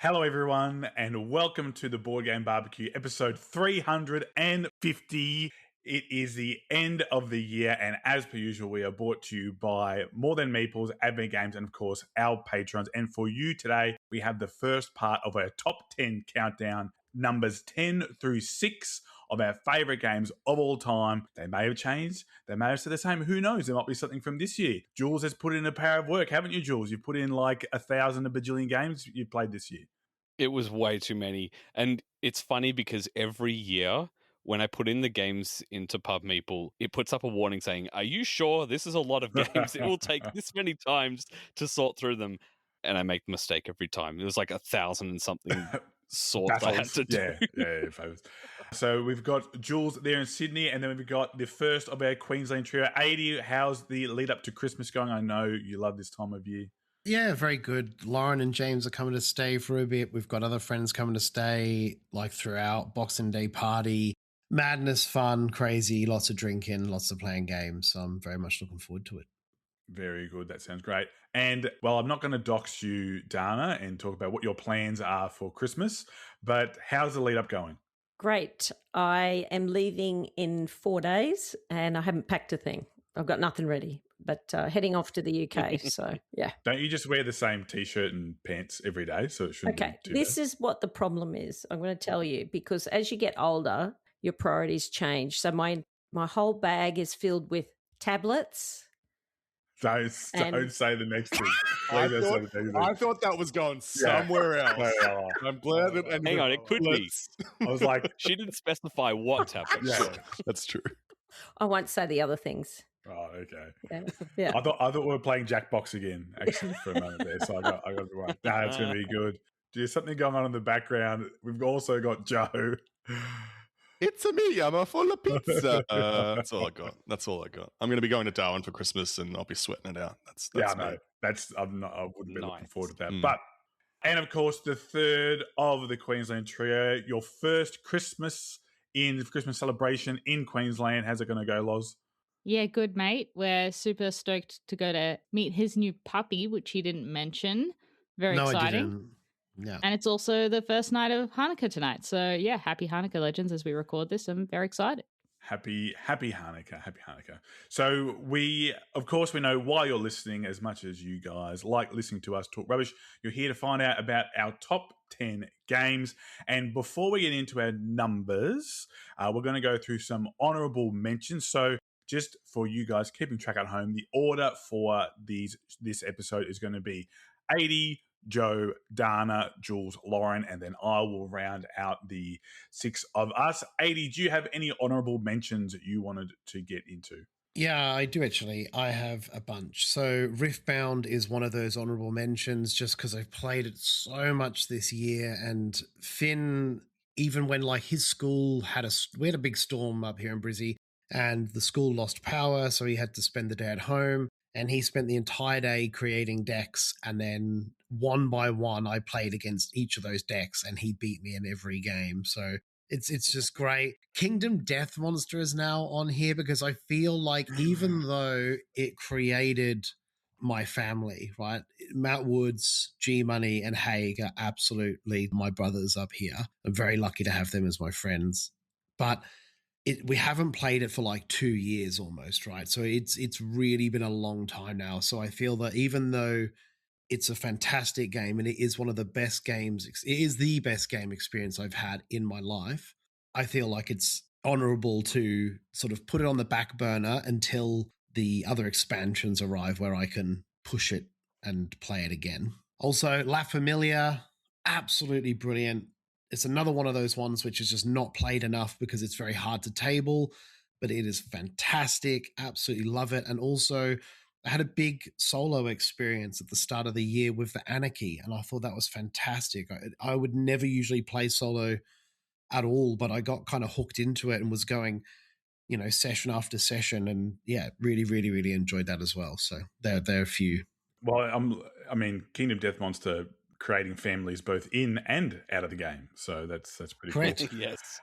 Hello, everyone, and welcome to the Board Game Barbecue, episode 350. It is the end of the year, and as per usual, we are brought to you by More Than Meeples, Advent Games, and of course, our patrons. And for you today, we have the first part of our top 10 countdown, numbers 10 through 6 of our favorite games of all time. They may have changed. They may have stayed the same. Who knows? There might be something from this year. Jules has put in a power of work, haven't you, Jules? You've put in like 1,000 a bajillion games you've played this year. It was way too many. And it's funny because every year when I put in the games into Pub Meeple, it puts up a warning saying, "Are you sure this is a lot of games? It will take this many times to sort through them." And I make the mistake every time. It was like 1,000 and something sorts I had to do. Yeah. So we've got Jules there in Sydney, and then we've got the first of our Queensland trio. 80, how's the lead up to Christmas going? I know you love this time of year. Yeah, very good. Lauren and James are coming to stay for a bit. We've got other friends coming to stay like throughout. Boxing Day party, madness, fun, crazy, lots of drinking, lots of playing games. So I'm very much looking forward to it. Very good. That sounds great. And, well, I'm not going to dox you, Dana, and talk about what your plans are for Christmas, but how's the lead up going? Great. I am leaving in 4 days and I haven't packed a thing. I've got nothing ready, but heading off to the UK. So, yeah. Don't you just wear the same T-shirt and pants every day? So it shouldn't be too this bad. is what the problem is. I'm going to tell you, because as you get older, your priorities change. So my whole bag is filled with tablets. Don't say the next thing. I thought that was going somewhere else. I'm glad that. Hang on, it could be. I was like, she didn't specify what tablet. Yeah, that's true. I won't say the other things. Oh, okay. Yeah. I thought we were playing Jackbox again, actually, for a moment there. So I got it right. Nah, it's going to be good. There's something going on in the background. We've also got Joe. It's a me. I'm a full of pizza. That's all I got. I'm going to be going to Darwin for Christmas, and I'll be sweating it out. That's yeah, me. no, I wouldn't be looking forward to that. Mm. But, and of course, the third of the Queensland trio, your first Christmas celebration in Queensland. How's it going to go, Loz? Yeah, good, mate. We're super stoked to go to meet his new puppy, which he didn't mention. Very exciting. I didn't. Yeah. And it's also the first night of Hanukkah tonight. So, yeah, happy Hanukkah, legends, as we record this. I'm very excited. Happy Hanukkah. So we know why you're listening as much as you guys like listening to us talk rubbish. You're here to find out about our top 10 games. And before we get into our numbers, we're going to go through some honourable mentions. So just for you guys keeping track at home, the order for this episode is going to be 80, Joe, Dana, Jules, Lauren, and then I will round out the 6 of us. 80, do you have any honourable mentions that you wanted to get into? Yeah, I do actually. I have a bunch. So Riftbound is one of those honourable mentions just because I've played it so much this year. And Finn, even when like his school we had a big storm up here in Brizzy and the school lost power, so he had to spend the day at home. And he spent the entire day creating decks, and then one by one, I played against each of those decks, and he beat me in every game. So it's just great. Kingdom Death Monster is now on here because I feel like even though it created my family, right? Matt Woods, G Money, and Haig are absolutely my brothers up here. I'm very lucky to have them as my friends. But we haven't played it for like 2 years almost, right? So it's really been a long time now. So I feel that even though it's a fantastic game and it is one of the best games, it is the best game experience I've had in my life, I feel like it's honorable to sort of put it on the back burner until the other expansions arrive where I can push it and play it again. Also, La Familia, absolutely brilliant. It's another one of those ones which is just not played enough because it's very hard to table, but it is fantastic. Absolutely love it. And also, I had a big solo experience at the start of the year with the Anarchy, and I thought that was fantastic. I would never usually play solo at all, but I got kind of hooked into it and was going, session after session, and yeah, really, really, really enjoyed that as well. So there are a few. Well, Kingdom Death Monster creating families both in and out of the game. So that's pretty Correct. cool. Yes.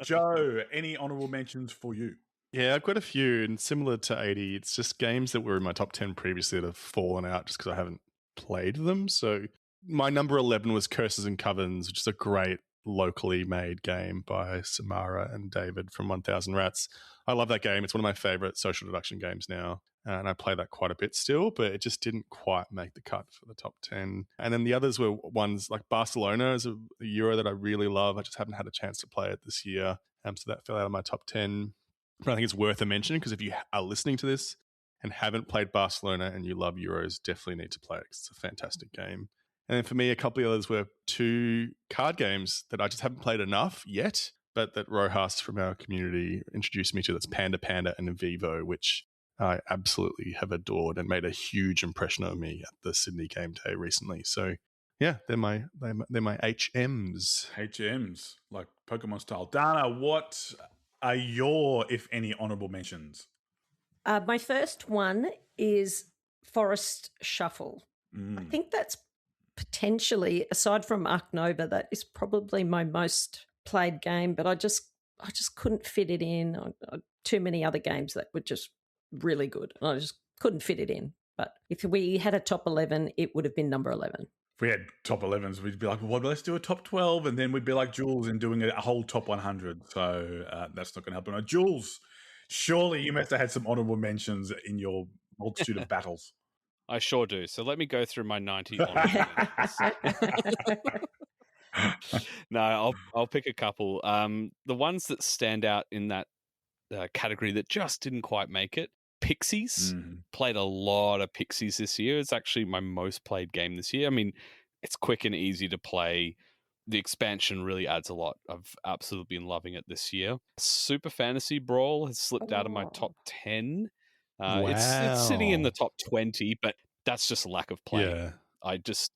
Joe, any honourable mentions for you? Yeah, I've got a few, and similar to 80, it's just games that were in my top 10 previously that have fallen out just because I haven't played them. So my number 11 was Curses and Covens, which is a great locally made game by Samara and David from 1000 Rats. I love that game. It's one of my favorite social deduction games now. And I play that quite a bit still, but it just didn't quite make the cut for the top 10. And then the others were ones like Barcelona is a Euro that I really love. I just haven't had a chance to play it this year. So that fell out of my top 10. But I think it's worth a mention because if you are listening to this and haven't played Barcelona and you love Euros, definitely need to play it. It's a fantastic game. And then for me, a couple of others were 2 card games that I just haven't played enough yet, but that Rojas from our community introduced me to. That's Panda Panda and Vivo, which I absolutely have adored and made a huge impression on me at the Sydney Game Day recently. So yeah, they're my HMs. HMs, like Pokemon style. Dana, what are your, if any, honourable mentions? My first one is Forest Shuffle. I think that's potentially, aside from Ark Nova, that is probably my most played game, but I just couldn't fit it in. Too many other games that were just really good, and I just couldn't fit it in. But if we had a top 11, it would have been number 11. If we had top 11s, we'd be like, well, let's do a top 12, and then we'd be like Jules and doing a whole top 100. So that's not going to happen. Now, Jules, surely you must have had some honourable mentions in your multitude of battles. I sure do. So let me go through my 90 honourable mentions. No, I'll pick a couple. The ones that stand out in that category that just didn't quite make it. Pixies. Played a lot of Pixies this year. It's actually my most played game this year. I mean, it's quick and easy to play. The expansion really adds a lot. I've absolutely been loving it this year. Super Fantasy Brawl has slipped out of my top 10. It's sitting in the top 20, but that's just a lack of playing. Yeah. I just...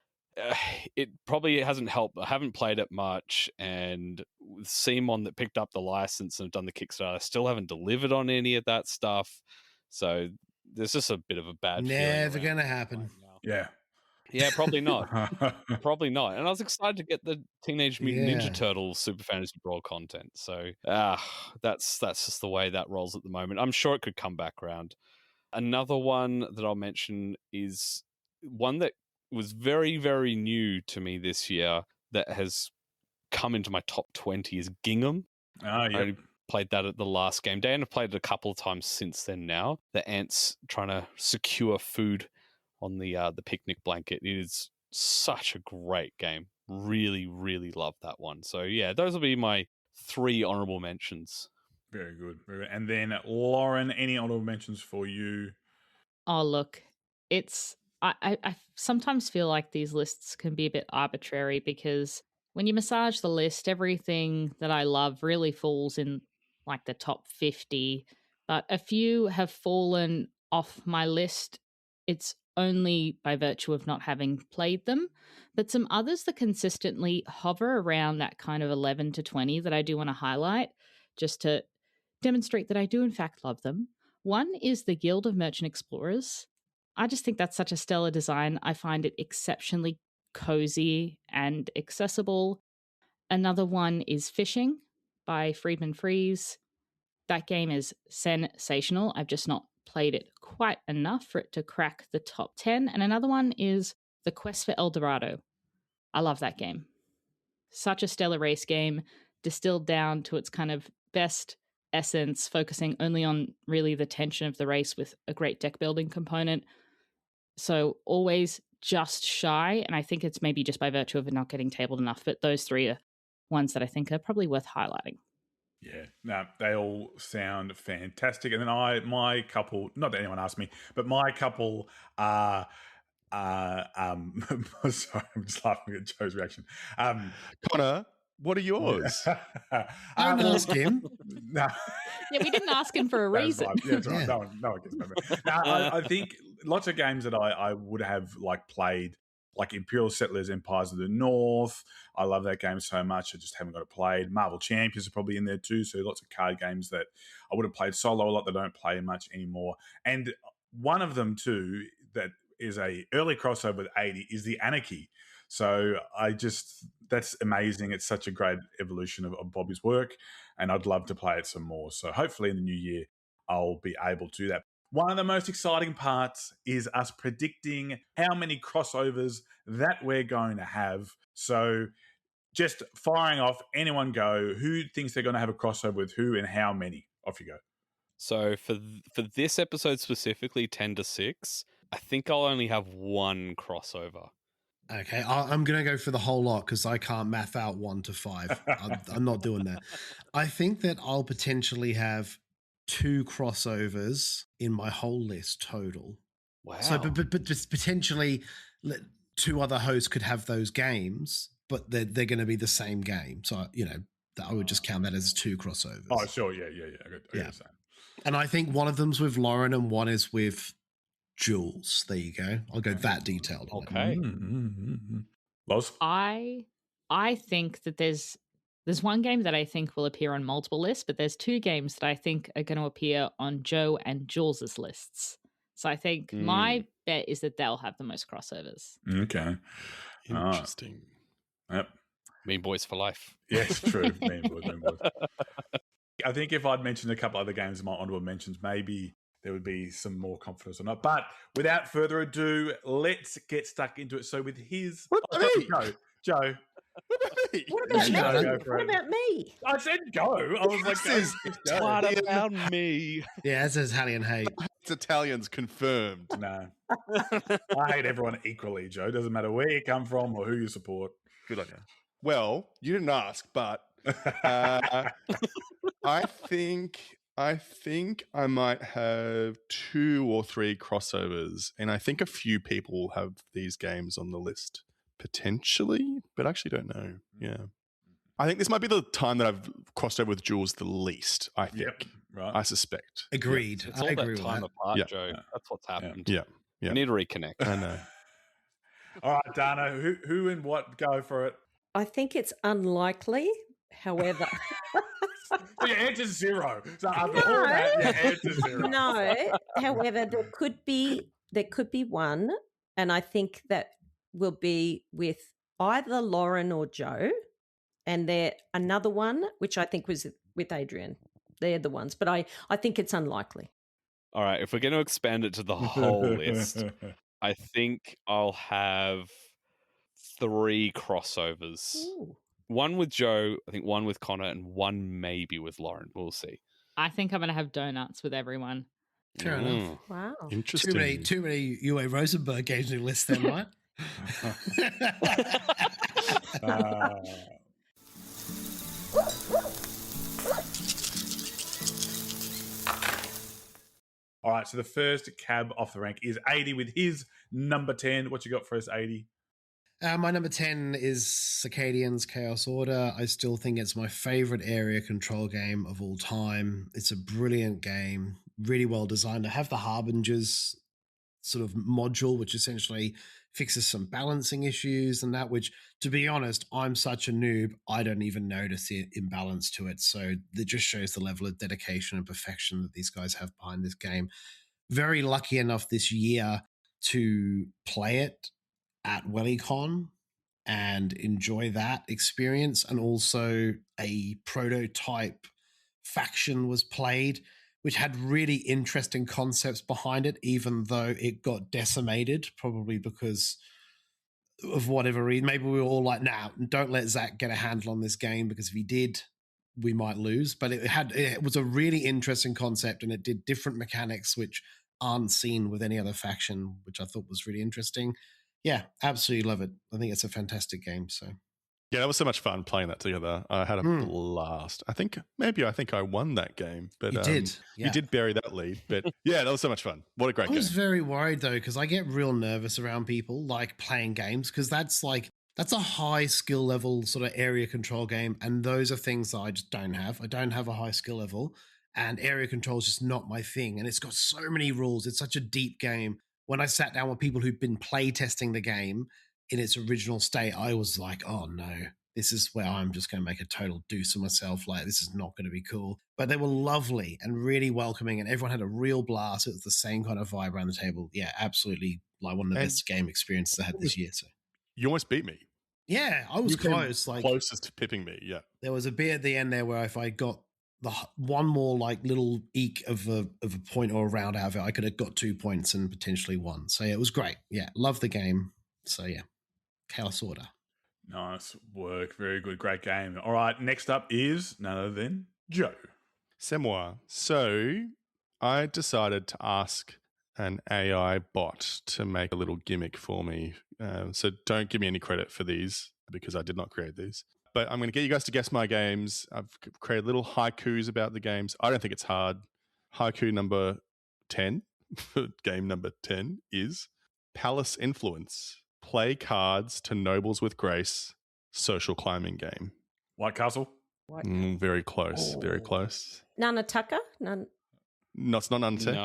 it probably hasn't helped. I haven't played it much, and with Simon that picked up the license and done the Kickstarter, I still haven't delivered on any of that stuff. So there's just a bit of a bad feeling. Never going to happen. Yeah. Yeah, probably not. Probably not. And I was excited to get the Teenage Mutant Ninja Turtles Super Fantasy Brawl content. So that's just the way that rolls at the moment. I'm sure it could come back around. Another one that I'll mention is one that was very, very new to me this year that has come into my top 20 is Gingham. I played that at the last game day, and I've played it a couple of times since then now. The ants trying to secure food on the picnic blanket. It is such a great game. Really, really love that one. So yeah, those will be my 3 honourable mentions. Very good. Very good. And then Lauren, any honourable mentions for you? Oh, look, I sometimes feel like these lists can be a bit arbitrary because when you massage the list, everything that I love really falls in like the top 50, but a few have fallen off my list. It's only by virtue of not having played them, but some others that consistently hover around that kind of 11 to 20 that I do want to highlight just to demonstrate that I do in fact love them. One is the Guild of Merchant Explorers. I just think that's such a stellar design. I find it exceptionally cozy and accessible. Another one is Fishing by Friedman Freeze. That game is sensational. I've just not played it quite enough for it to crack the top 10. And another one is The Quest for El Dorado. I love that game. Such a stellar race game, distilled down to its kind of best essence, focusing only on really the tension of the race with a great deck building component. So always just shy, and I think it's maybe just by virtue of it not getting tabled enough, but those 3 are ones that I think are probably worth highlighting. Yeah, no, they all sound fantastic. And then my couple, not that anyone asked me, but my couple are, sorry, I'm just laughing at Joe's reaction. Connor, what are yours? Don't ask him. No. Yeah, we didn't ask him for a reason. Right. Yeah, that's right. No one gets it. Now, I think lots of games that I would have like played, like Imperial Settlers, Empires of the North. I love that game so much. I just haven't got it played. Marvel Champions are probably in there too. So lots of card games that I would have played solo a lot that I don't play much anymore. And one of them too that is a early crossover with 80 is the Anarchy. So that's amazing. It's such a great evolution of Bobby's work, and I'd love to play it some more. So hopefully in the new year, I'll be able to do that. one of the most exciting parts is us predicting how many crossovers that we're going to have. So just firing off, anyone go. Who thinks they're going to have a crossover with who and how many? Off you go. So for this episode specifically, 10 to 6, I think I'll only have one crossover. Okay, I'm going to go for the whole lot because I can't math out 1 to 5. I'm not doing that. I think that I'll potentially have 2 crossovers in my whole list total. Wow. So, but just potentially 2 other hosts could have those games, but they're going to be the same game. So, I would just count that as 2 crossovers. Oh, sure. Yeah. I get And I think one of them's with Lauren and one is with Jules. There you go. I'll go that detailed. Okay. Loz? I think that there's one game that I think will appear on multiple lists, but there's 2 games that I think are going to appear on Joe and Jules's lists. So I think my bet is that they'll have the most crossovers. Okay. Interesting. Yep. Mean Boys for life. Yes, true. Mean Boys. I think if I'd mentioned a couple other games in my honorable mentions, maybe there would be some more confidence or not. But without further ado, let's get stuck into it. So with his... What about me? Joe. What about me? What about me? I said go. I was like, go. What about me? Yeah, that says Italian hate. It's Italians confirmed. No. I hate everyone equally, Joe. Doesn't matter where you come from or who you support. Good on you. Well, you didn't ask, but I think I might have 2 or 3 crossovers, and I think a few people have these games on the list potentially, but I actually don't know. Yeah, I think this might be the time that I've crossed over with Jules the least. I think. Yep. Right. I suspect. Agreed. It's I all agree that with time that. apart, Yeah. Joe. That's what's happened. Yeah. We need to reconnect. I know. All right, Dana, who and what? Go for it. I think it's unlikely. However, So your answer's 0. So after all that, your answer's 0. no. However, there could be one, and I think that will be with either Lauren or Joe, and there another one which I think was with Adrian. They're the ones, but I think it's unlikely. All right, if we're going to expand it to the whole list, I think I'll have 3 crossovers. Ooh. One with Joe, I think one with Conor, and one maybe with Lauren. We'll see. I think I'm going to have donuts with everyone. Fair enough. Wow. Interesting. Too many UA Rosenberg games in your list then, right? All right, so the first cab off the rank is 80 with his number 10. What you got for us, 80? My number 10 is Circadian's Chaos Order. I still think it's my favorite area control game of all time. It's a brilliant game, really well designed. I have the Harbingers sort of module, which essentially fixes some balancing issues and that, which, to be honest, I'm such a noob, I don't even notice the imbalance to it. So it just shows the level of dedication and perfection that these guys have behind this game. Very lucky enough this year to play it at WellyCon and enjoy that experience. And also a prototype faction was played, which had really interesting concepts behind it, even though it got decimated, probably because of whatever reason. Maybe we were all like, nah, don't let Zach get a handle on this game, because if he did, we might lose. But it was a really interesting concept, and it did different mechanics which aren't seen with any other faction, which I thought was really interesting. Yeah, absolutely love it. I think it's a fantastic game. So Yeah, that was so much fun playing that together. I had a blast. I think I won that game, but you did. Yeah. You did bury that lead. But yeah, that was so much fun. What a great game. I was very worried though, because I get real nervous around people like playing games, because that's a high skill level sort of area control game, and those are things that I just don't have. I don't have a high skill level, and area control is just not my thing. And it's got so many rules. It's such a deep game. When I sat down with people who'd been play testing the game in its original state, I was like, oh no, this is where I'm just going to make a total deuce of myself. Like, this is not going to be cool. But they were lovely and really welcoming, and everyone had a real blast. It was the same kind of vibe around the table. Yeah, absolutely. Like one of the best game experiences I had this year. So you almost beat me. Yeah, I was close. Like closest to pipping me. Yeah, there was a bit at the end there where if I got one more like little eke of a point or a round out of it, I could have got 2 points and potentially won. So yeah, it was great. Yeah, love the game. So yeah, Chaos Order. Nice work. Very good. Great game. All right. Next up is none other than Joe. C'est moi. So I decided to ask an AI bot to make a little gimmick for me. So don't give me any credit for these because I did not create these. But I'm going to get you guys to guess my games. I've created little haikus about the games. I don't think it's hard. Haiku number 10, game number 10 is Palace Influence. Play cards to nobles with grace. Social climbing game. White Castle. Very close. Very close. Nanatucker? None. No, it's not Untitled.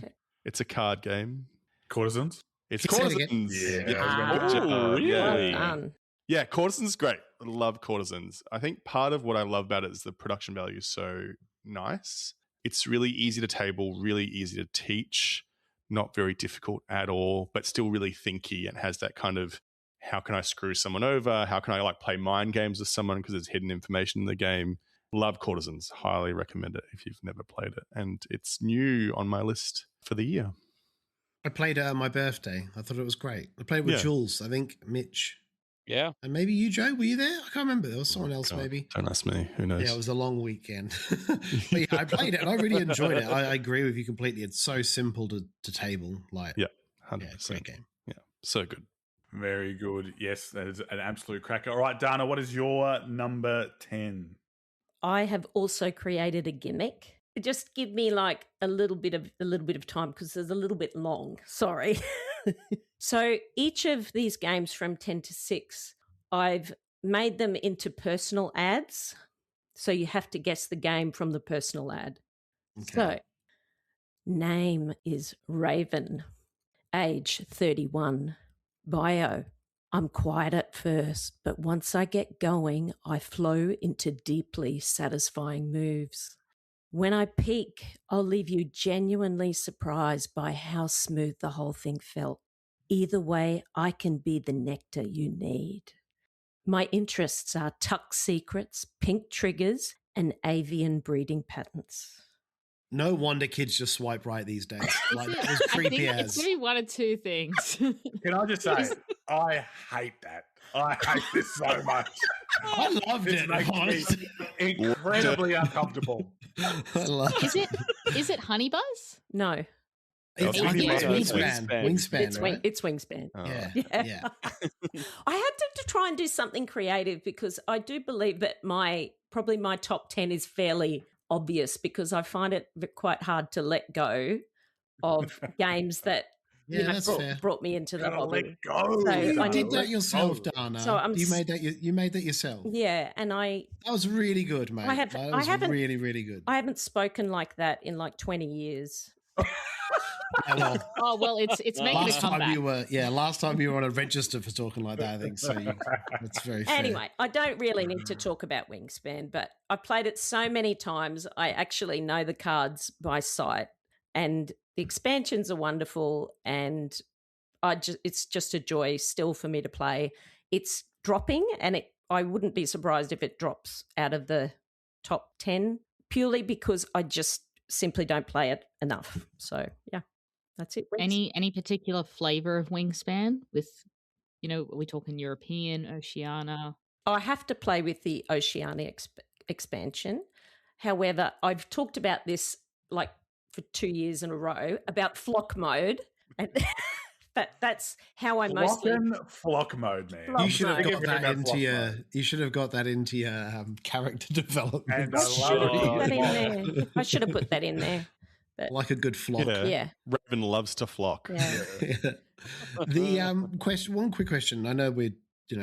No. It's a card game. Courtesans. It's Say it again. Courtesans. Yeah. Good job. really? Yeah. Well done. Yeah, Courtesans is great. I love Courtesans. I think part of what I love about it is the production value is so nice. It's really easy to table, really easy to teach, not very difficult at all, but still really thinky and has that kind of how can I screw someone over? How can I like play mind games with someone because there's hidden information in the game? Love Courtesans. Highly recommend it if you've never played it. And it's new on my list for the year. I played it on my birthday. I thought it was great. I played with Yeah. Jules, I think, Mitch. Yeah. And maybe you, Joe, were you there? I can't remember. There was someone else, God, maybe. Don't ask me. Who knows? Yeah, it was a long weekend. But yeah, I played it and I really enjoyed it. I agree with you completely. It's so simple to table. Like, Yeah, yeah, 100%. great game. Yeah, so good. Very good. Yes, that is an absolute cracker. All right, Dana, what is your number 10? I have also created a gimmick. Just give me like a little bit of time because it's a little bit long. Sorry. So each of these games from 10 to 6, I've made them into personal ads. So you have to guess the game from the personal ad. Okay. So name is Raven. Age 31. Bio. I'm quiet at first, but once I get going, I flow into deeply satisfying moves. When I peak, I'll leave you genuinely surprised by how smooth the whole thing felt. Either way, I can be the nectar you need. My interests are tuck secrets, pink triggers, and avian breeding patterns. No wonder kids just swipe right these days. Like, that was I think creepy it's as. going to be one of two things. Can I just say, I hate that. I hate this so much. I loved This it, makes me honestly. incredibly uncomfortable. I love Is it Honey Buzz? No, It's, I think it's Wingspan. Wingspan, right? it's Wingspan. Oh. Yeah, Yeah. yeah. I had to try and do something creative because I do believe that probably my top 10 is fairly obvious because I find it quite hard to let go of games that Yeah, that's fair. brought me into the Gotta hobby. let go. So You I did need- that yourself, go. Dana. So you made that yourself. Yeah, and That was really good, mate. That was haven't- really, really good. I haven't spoken like that in like 20 years. Yeah, well, Oh well, it's making a last time comeback. you were on a register for talking like that, I think. So that's very fair. Anyway, I don't really need to talk about Wingspan, but I played it so many times. I actually know the cards by sight, and the expansions are wonderful. And it's just a joy still for me to play. It's dropping, and I wouldn't be surprised if it drops out of the top 10 purely because I just simply don't play it enough. So yeah, that's it. Any particular flavor of Wingspan? With, are we talking European, Oceania? I have to play with the Oceania expansion. However, I've talked about this like for 2 years in a row about flock mode, and that's how I mostly Flock mode, man. Flock You should have mode. got that into your character development. And I should have love put that in it. there. I should have put that in there. But like a good flock. yeah. Raven loves to flock. Yeah. The one quick question. I know we're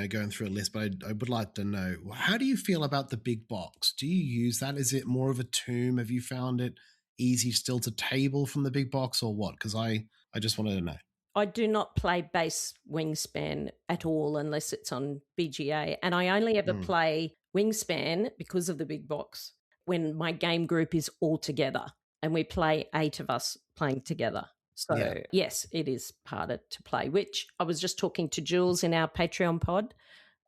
going through a list, but I would like to know, how do you feel about the big box? Do you use that? Is it more of a tomb? Have you found it easy still to table from the big box, or what? Because I just wanted to know. I do not play base Wingspan at all unless it's on BGA. And I only ever play Wingspan because of the big box when my game group is all together and we play 8 of us playing together. So, yes, it is harder to play, which I was just talking to Jules in our Patreon pod.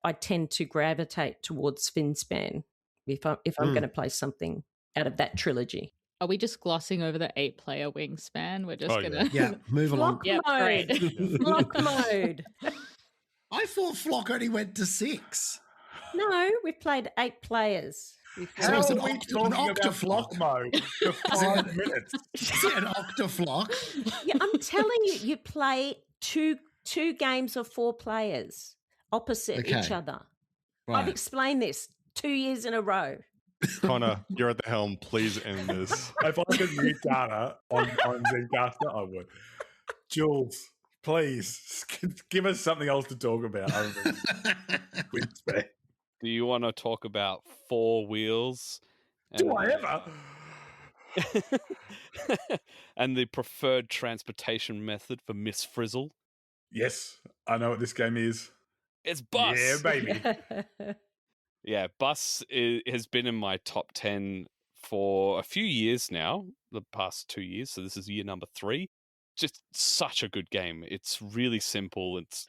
I tend to gravitate towards Finspan if I'm going to play something out of that trilogy. Are we just glossing over the 8-player wingspan? We're just gonna Yeah, move along. Flock Yep, mode. great. Flock mode. I thought Flock only went to 6. No, we've played 8 players. So How it's are an we talking about octaflock. flock mode for 5 minutes? Is it an octaflock? Yeah, I'm telling you, you play two games of 4 players opposite each Okay. other. I've Right. explained this 2 years in a row. Connor, you're at the helm. Please end this. If I could mute data on Zencaster, I would. Jules, please give us something else to talk about other than wingspan. Do you want to talk about 4 wheels? Do I ever? And the preferred transportation method for Miss Frizzle? Yes, I know what this game is. It's bus. Yeah, baby. Yeah, bus has been in my top 10 for a few years now, the past 2 years. So this is year number 3. Just such a good game. It's really simple. It's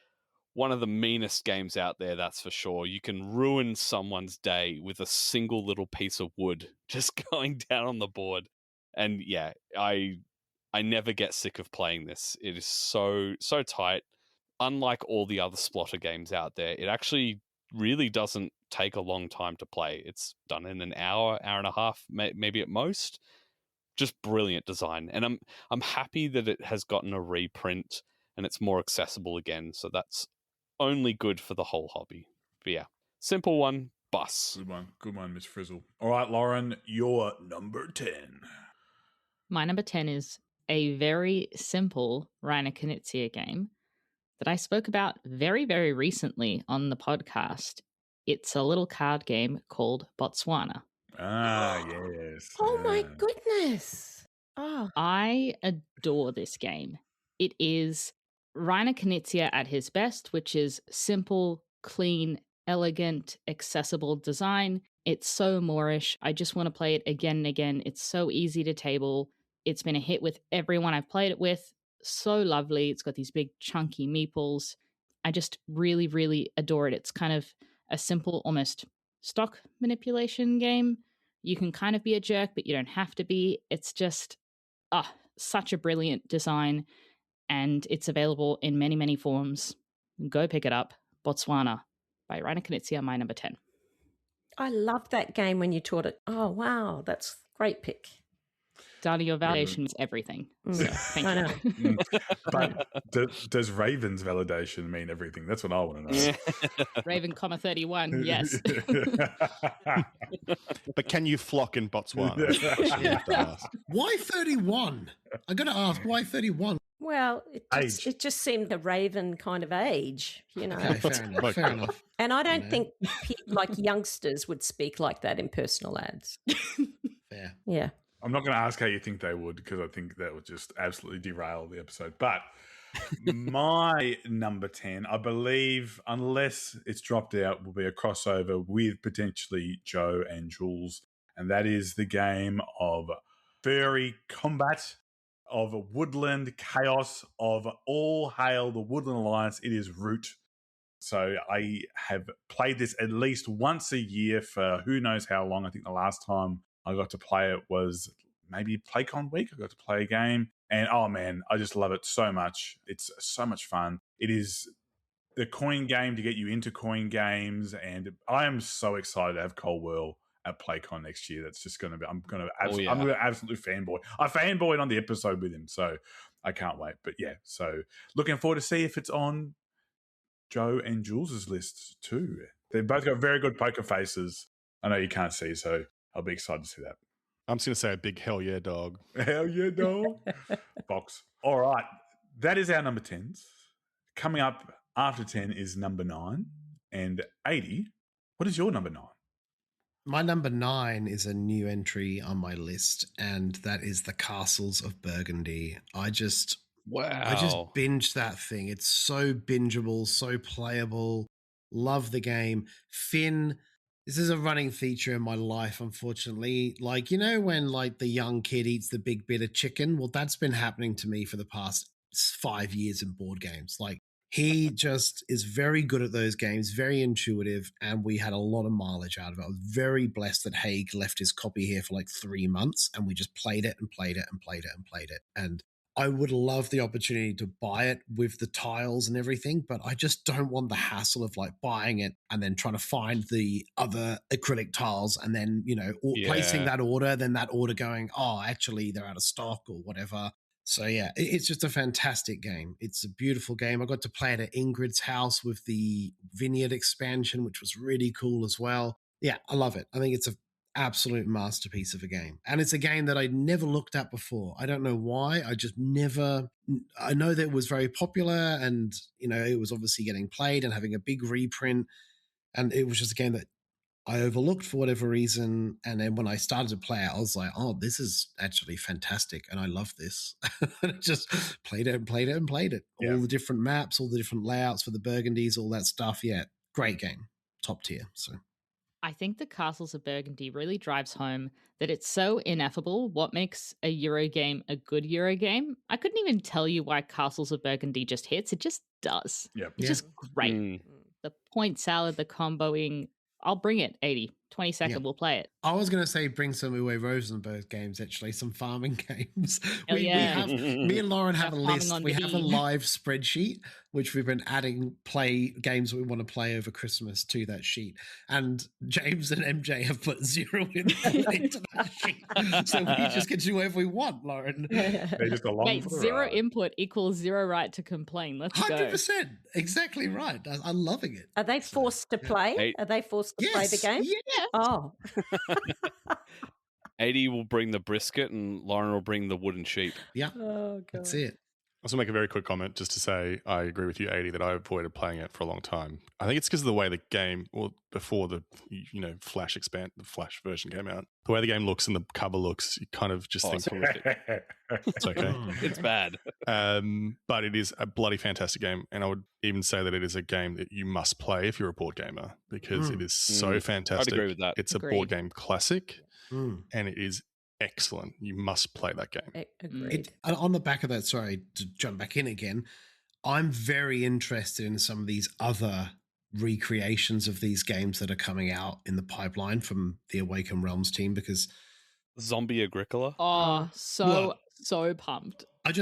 one of the meanest games out there, that's for sure. You can ruin someone's day with a single little piece of wood just going down on the board. And yeah, I never get sick of playing this. It is so tight. Unlike all the other Splotter games out there, it actually really doesn't take a long time to play. It's done in an hour and a half, maybe at most. Just brilliant design. And I'm happy that it has gotten a reprint and it's more accessible again. So that's only good for the whole hobby. But yeah, simple one, bus. Good one, Miss Frizzle. All right, Lauren, you're number 10. My number 10 is a very simple Reiner Knizia game that I spoke about very, very recently on the podcast. It's a little card game called Botswana. Ah, yes. Oh my Yeah. goodness. Oh, I adore this game. It is Reiner Knizia at his best, which is simple, clean, elegant, accessible design. It's so Moorish. I just want to play it again and again. It's so easy to table. It's been a hit with everyone I've played it with. So lovely. It's got these big chunky meeples. I just really, really adore it. It's kind of a simple, almost stock manipulation game. You can kind of be a jerk, but you don't have to be. It's just such a brilliant design, and it's available in many, many forms. Go pick it up. Botswana by Reiner Knizia, my number 10. I loved that game when you taught it. Oh, wow. That's a great pick. Data, your validation is everything. So thank I you. know. But does Raven's validation mean everything? That's what I want to know. Raven, 31. Yes. But can you flock in Botswana? Is the question you have to ask. Why 31? I got to ask, why 31? Well, Age. it just seemed the Raven kind of age, you know. Okay, fair enough. Fair enough. And I don't Yeah. think like youngsters would speak like that in personal ads. Fair. Yeah. I'm not going to ask how you think they would, because I think that would just absolutely derail the episode. But my number 10, I believe, unless it's dropped out, will be a crossover with potentially Joe and Jules. And that is the game of furry combat, of woodland chaos, of all hail the Woodland Alliance. It is Root. So I have played this at least once a year for who knows how long. I think the last time I got to play it was maybe PlayCon week. I got to play a game, and oh man, I just love it so much. It's so much fun. It is the coin game to get you into coin games, and I am so excited to have Cole Whirl at PlayCon next year. That's just going to be, I'm going to absolutely fanboy. I fanboyed on the episode with him, so I can't wait. But yeah, so looking forward to see if it's on Joe and Jules's list too. They've both got very good poker faces. I know you can't see, so I'll be excited to see that. I'm just going to say a big hell yeah, dog. Hell yeah, dog. Box. All right. That is our number 10s. Coming up after 10 is number 9. And 80, what is your number 9? My number 9 is a new entry on my list, and that is The Castles of Burgundy. I just binged that thing. It's so bingeable, so playable. Love the game. Finn, this is a running feature in my life, unfortunately. Like, you know, when like the young kid eats the big bit of chicken? Well, that's been happening to me for the past 5 years in board games. Like, He just is very good at those games, very intuitive, and we had a lot of mileage out of it. I was very blessed that Haig left his copy here for like 3 months, and we just played it and played it and played it and played it. And I would love the opportunity to buy it with the tiles and everything, but I just don't want the hassle of like buying it and then trying to find the other acrylic tiles and then, placing that order, then that order going, oh, actually they're out of stock or whatever. So yeah, it's just a fantastic game. It's a beautiful game. I got to play it at Ingrid's house with the Vineyard expansion, which was really cool as well. Yeah, I love it. I think it's an absolute masterpiece of a game. And it's a game that I never looked at before. I don't know why. I know that it was very popular and, it was obviously getting played and having a big reprint. And it was just a game that I overlooked for whatever reason. And then when I started to play it, I was like, oh, this is actually fantastic. And I love this. I just played it and played it and played it. Yeah. All the different maps, all the different layouts for the Burgundies, all that stuff. Yeah, great game. Top tier. So I think the Castles of Burgundy really drives home that it's so ineffable what makes a Euro game a good Euro game. I couldn't even tell you why Castles of Burgundy just hits. It just does. Yep. It's just great. The point salad, the comboing, I'll bring it, 80. 22nd, we'll play it. I was going to say bring some Uwe Rosenberg games, actually, some farming games. Me and Lauren have a list. We have a live spreadsheet, which we've been adding games we want to play over Christmas to that sheet. And James and MJ have put 0 into that sheet. So we just get to do whatever we want, Lauren. They're just along Mate, 0 input equals 0 right to complain. Let's 100%. Go. 100%. Exactly right. I'm loving it. Are they forced to play? Are they forced to play the game? Yeah. Oh. 80 will bring the brisket and Lauren will bring the wooden sheep. Yeah. Oh, God. That's it. I also make a very quick comment just to say I agree with you, 80, that I avoided playing it for a long time. I think it's because of the way the game, or before the the Flash version came out, the way the game looks and the cover looks, you kind of just think it's okay. It's bad. But it is a bloody fantastic game, and I would even say that it is a game that you must play if you're a board gamer because it is so fantastic. I'd agree with that. It's a board game classic, and it is excellent. You must play that game. Agreed. On the back of that, sorry to jump back in again, I'm very interested in some of these other recreations of these games that are coming out in the pipeline from the Awaken Realms team because Zombie Agricola. Oh, so pumped. I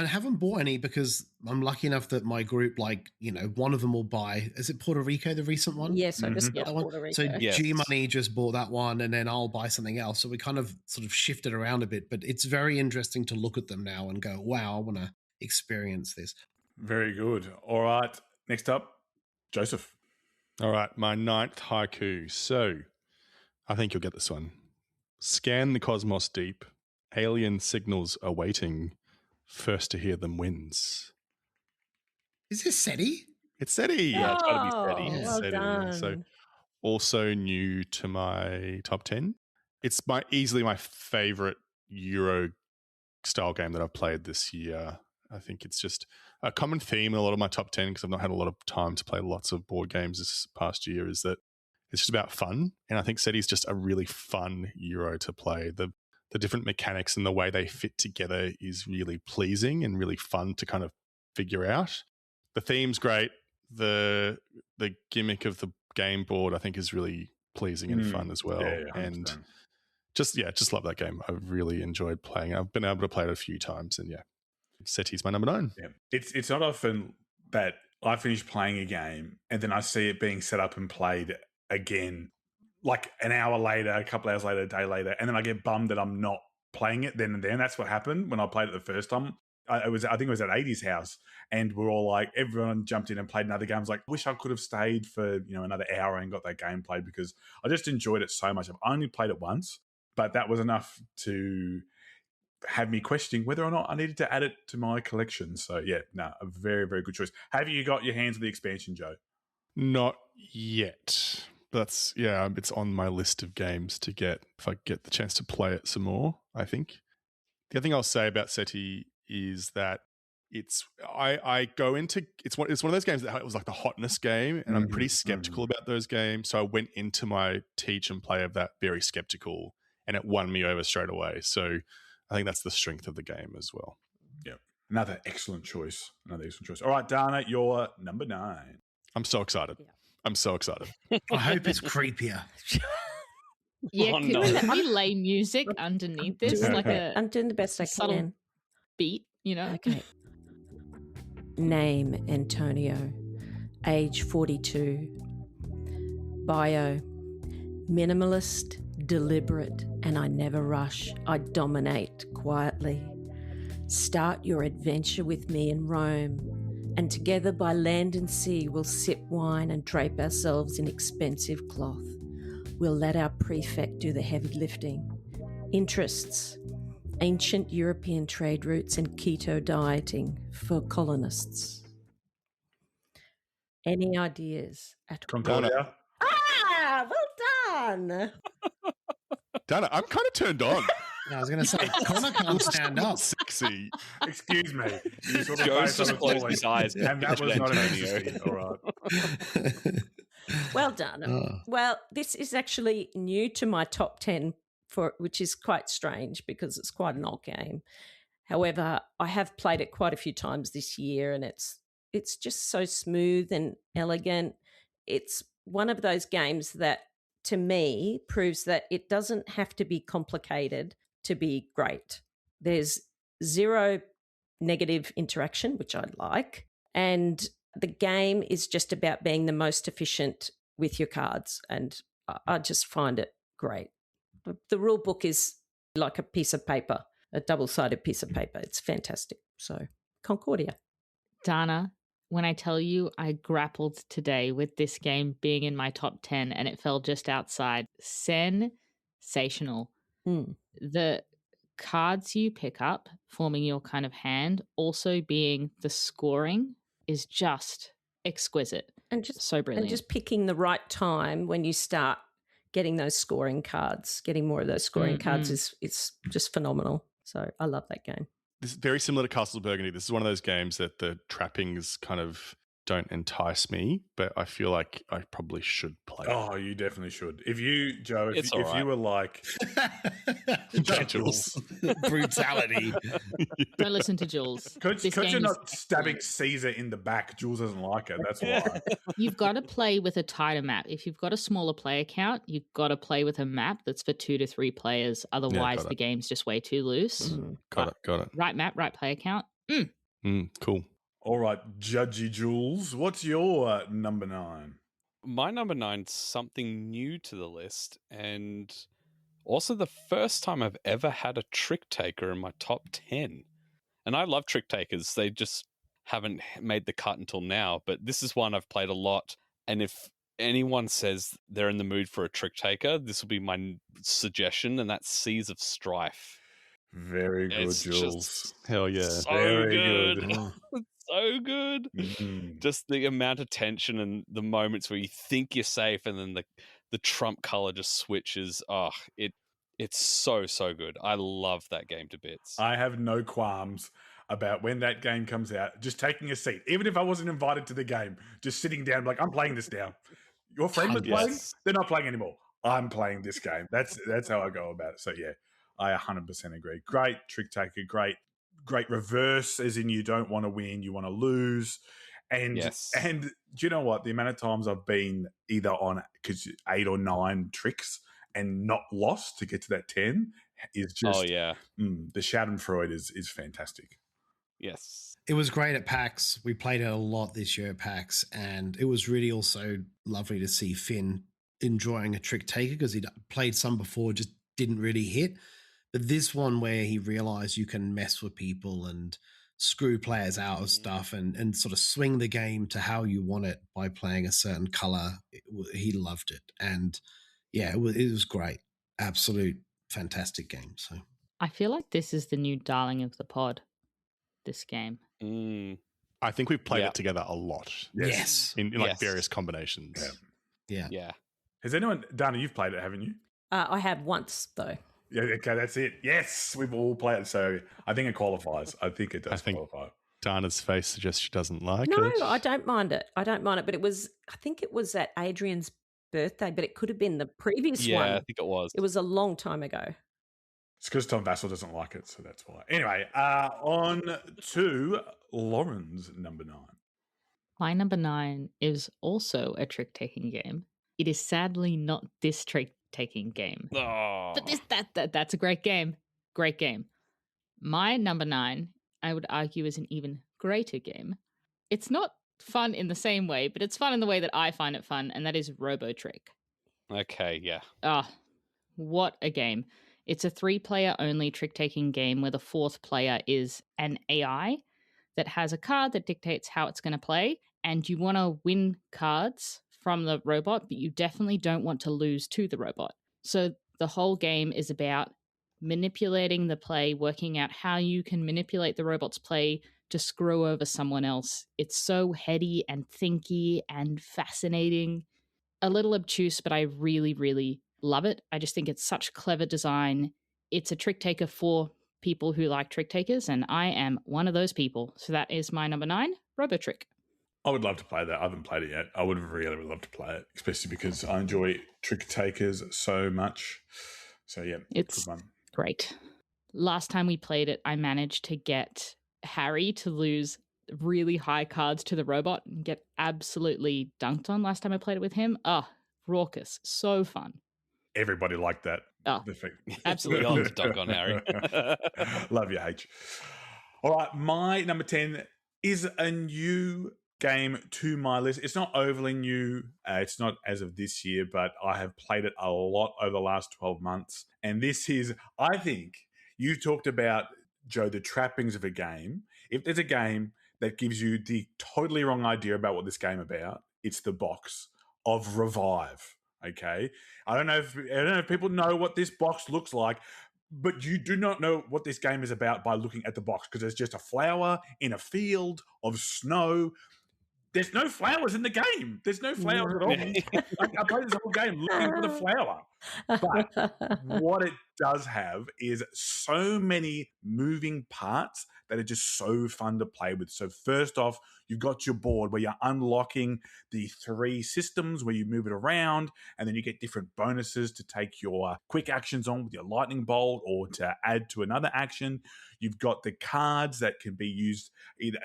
haven't bought any because I'm lucky enough that my group, one of them will buy. Is it Puerto Rico, the recent one? Yes, I just bought Puerto Rico. So G Money just bought that one, and then I'll buy something else. So we kind of sort of shifted around a bit, but it's very interesting to look at them now and go, wow, I want to experience this. Very good. All right. Next up, Joseph. All right. My 9th haiku. So I think you'll get this one. Scan the cosmos deep. Alien signals are waiting. First to hear them wins. Is this SETI? It's SETI. Yeah, it's got to be SETI. Well done. So also new to my top 10. It's easily my favorite Euro style game that I've played this year. I think it's just a common theme in a lot of my top 10 because I've not had a lot of time to play lots of board games this past year is that it's just about fun. And I think SETI is just a really fun Euro to play. The different mechanics and the way they fit together is really pleasing and really fun to kind of figure out. The theme's great. The gimmick of the game board I think is really pleasing and fun as well. Yeah, and just love that game. I've really enjoyed playing it. I've been able to play it a few times and SETI's my number 9. Yeah. It's not often that I finish playing a game and then I see it being set up and played again like an hour later, a couple hours later, a day later, and then I get bummed that I'm not playing it then and there. And that's what happened when I played it the first time. I think it was at 80's house, and we're all like, everyone jumped in and played another game. I was like, wish I could have stayed for another hour and got that game played because I just enjoyed it so much. I've only played it once, but that was enough to have me questioning whether or not I needed to add it to my collection. So a very, very good choice. Have you got your hands on the expansion, Joe? Not yet. That's it's on my list of games to get if I get the chance to play it some more, I think. The other thing I'll say about SETI is that I go into it's one of those games that it was like the hotness game, and I'm pretty skeptical about those games. So I went into my teach and play of that very skeptical, and it won me over straight away. So I think that's the strength of the game as well. Yeah. Another excellent choice. All right, Dana, you're number 9. I'm so excited. Yeah. I'm so excited. I hope it's creepier. Yeah, Oh, can, no. can we lay music underneath this, like I'm doing the best I subtle can. beat, Okay. Name, Antonio. Age 42. Bio. Minimalist, deliberate, and I never rush. I dominate quietly. Start your adventure with me in Rome, and together by land and sea we'll sip wine and drape ourselves in expensive cloth. We'll let our prefect do the heavy lifting. Interests. Ancient European trade routes and keto dieting for colonists. Any ideas at all? Concordia. Ah, well done. Dana, I'm kind of turned on. I was going to say, Conor can't stand up. Sexy. Excuse me. You sort of Joe's face on just the closed floor, his eyes. and that was not an Antonio. ecstasy. All right. Well done. Oh. Well, this is actually new to my top 10, which is quite strange because it's quite an old game. However, I have played it quite a few times this year, and it's just so smooth and elegant. It's one of those games that, to me, proves that it doesn't have to be complicated to be great. There's zero negative interaction, which I like, and the game is just about being the most efficient with your cards, and I just find it great. The rule book is like a piece of paper, a double-sided piece of paper. It's fantastic. So, Concordia. Dana, when I tell you I grappled today with this game being in my top 10 and it fell just outside, sensational. The cards you pick up forming your kind of hand, also being the scoring, is just exquisite. And just so brilliant. And just picking the right time when you start getting those scoring cards, getting more of those scoring cards is just phenomenal. So I love that game. This is very similar to Castle Burgundy. This is one of those games that the trappings kind of don't entice me, but I feel like I probably should play. Oh, you definitely should. If you, Joe, if all right. you were like Jules. Brutality. Don't listen to Jules. Because This you're game not is stabbing excellent. Caesar in the back, Jules doesn't like it. That's why. You've got to play with a tighter map. If you've got a smaller player count, you've got to play with a map that's for 2 to 3 players. Otherwise, got the it. game's just way too loose. Got it. Right map, right player count. Cool. All right, Judgy Jules, what's your number 9? My number 9's something new to the list, and also the first time I've ever had a trick taker in my top 10. And I love trick takers. They just haven't made the cut until now, but this is one I've played a lot. And if anyone says they're in the mood for a trick taker, this will be my suggestion, and that's Seas of Strife. Very good, It's Jules. Hell yeah. So Very good. good. So good. Mhm. Just the amount of tension and the moments where you think you're safe and then the trump color just switches. Oh, it's so good. I love that game to bits. I have no qualms about when that game comes out, just taking a seat. Even if I wasn't invited to the game, just sitting down, like, I'm playing this now. Your friend was playing? Yes. They're not playing anymore. I'm playing this game. That's how I go about it. So, yeah, I 100% agree. Great trick taker, great reverse, as in you don't want to win, you want to lose. And Yes. and do you know what? The amount of times I've been either on 8 or 9 tricks and not lost to get to that 10 is just, Oh yeah. the Schadenfreude is fantastic. Yes. It was great at PAX. We played it a lot this year at PAX, and it was really also lovely to see Finn enjoying a trick taker because he'd played some before, just didn't really hit. But this one where he realized you can mess with people and screw players out of stuff and sort of swing the game to how you want it by playing a certain color, he loved it. And yeah, it was great. Absolute fantastic game. So I feel like this is the new darling of the pod, this game. I think we've played Yeah. it together a lot. yes. In like Yes. various combinations. Yeah. Yeah. Has anyone, Dana, you've played it, haven't you? I have once, though. Yeah, okay, that's it. Yes, we've all played it. So I think it qualifies. I think it does qualify. Dana's face suggests she doesn't like No, it. I don't mind it. But I think it was at Adrian's birthday, but it could have been the previous Yeah, one. I think it was. It was a long time ago. It's because Tom Vassell doesn't like it, so that's why. Anyway, on to Lauren's number 9. My number 9 is also a trick-taking game. It is sadly not this trick-taking game. Oh. But that's a great game. Great game. My number 9, I would argue, is an even greater game. It's not fun in the same way, but it's fun in the way that I find it fun, and that is Robo Trick. Okay, yeah. What a game. It's a 3-player only trick-taking game where the 4th player is an AI that has a card that dictates how it's going to play, and you want to win cards from the robot, but you definitely don't want to lose to the robot. So the whole game is about manipulating the play, working out how you can manipulate the robot's play to screw over someone else. It's so heady and thinky and fascinating. A little obtuse, but I really, really love it. I just think it's such clever design. It's a trick taker for people who like trick takers, and I am one of those people. So that is my number 9, Robo Trick. I would love to play that. I haven't played it yet. I would really love to play it, especially because I enjoy trick takers so much. So yeah, it's good one. Great. Last time we played it, I managed to get Harry to lose really high cards to the robot and get absolutely dunked on last time I played it with him. Raucous. So fun. Everybody liked that. Absolutely. We all dunk on Harry. Love you, H. All right, my number 10 is a new game to my list. It's not overly new. It's not as of this year, but I have played it a lot over the last 12 months. And this is, I think, you talked about, Joe, the trappings of a game. If there's a game that gives you the totally wrong idea about what this game about, it's the box of Revive. Okay, I don't know if people know what this box looks like, but you do not know what this game is about by looking at the box, because there's just a flower in a field of snow. There's no flowers in the game. There's no flowers at all. I played this whole game looking for the flower. But what it does have is so many moving parts that are just so fun to play with. So first off, you've got your board where you're unlocking the 3 systems where you move it around, and then you get different bonuses to take your quick actions on with your lightning bolt or to add to another action. You've got the cards that can be used either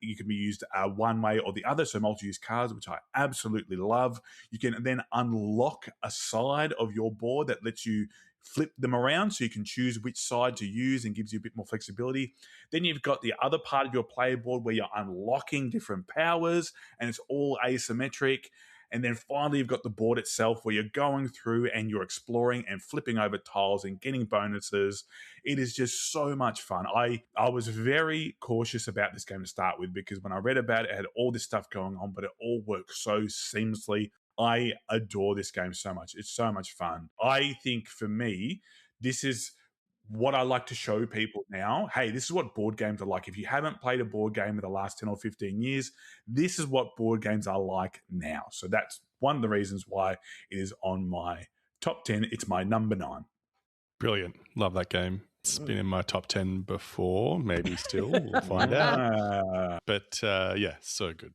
you can be used one way or the other, so multi-use cards, which I absolutely love. You can then unlock a side of your board that lets you flip them around so you can choose which side to use and gives you a bit more flexibility. Then you've got the other part of your player board where you're unlocking different powers, and it's all asymmetric. And then finally, you've got the board itself where you're going through and you're exploring and flipping over tiles and getting bonuses. It is just so much fun. I was very cautious about this game to start with, because when I read about it, it had all this stuff going on, but it all works so seamlessly. I adore this game so much. It's so much fun. I think for me, this is what I like to show people now. Hey, this is what board games are like. If you haven't played a board game in the last 10 or 15 years, this is what board games are like now. So that's one of the reasons why it is on my top 10. It's my number 9. Brilliant. Love that game. It's been in my top 10 before, maybe still. We'll find out. But yeah, so good.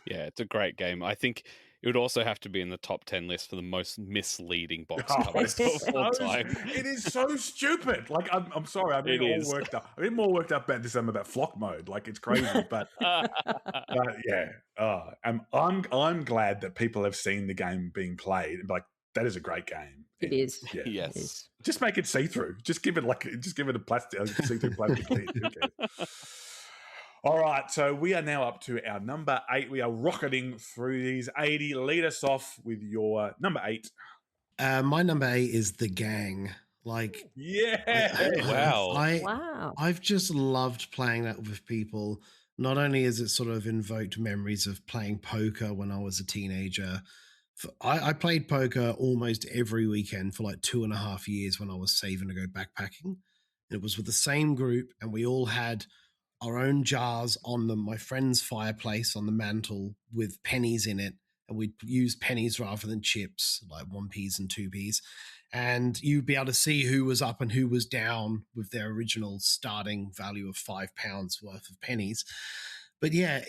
Yeah, it's a great game. I think it would also have to be in the top 10 list for the most misleading box covers of all time. It is so stupid. Like, I'm sorry, I'm getting all worked up. I'm getting more worked up about this than about flock mode. Like, it's crazy. But yeah, I'm glad that people have seen the game being played. Like, that is a great game. It is. Yeah. Yes. It is. Just make it see-through. Just give it a plastic see-through plastic lid. Who cares? All right, so we are now up to our number 8. We are rocketing through these 80. Lead us off with your number 8. My number 8 is The Gang. Like, yeah, Wow. I've just loved playing that with people. Not only has it sort of invoked memories of playing poker when I was a teenager. I played poker almost every weekend for like 2.5 years when I was saving to go backpacking. It was with the same group, and we all had our own jars on my friend's fireplace on the mantle with pennies in it. And we'd use pennies rather than chips, like 1p's and 2p's. And you'd be able to see who was up and who was down with their original starting value of £5 worth of pennies. But yeah,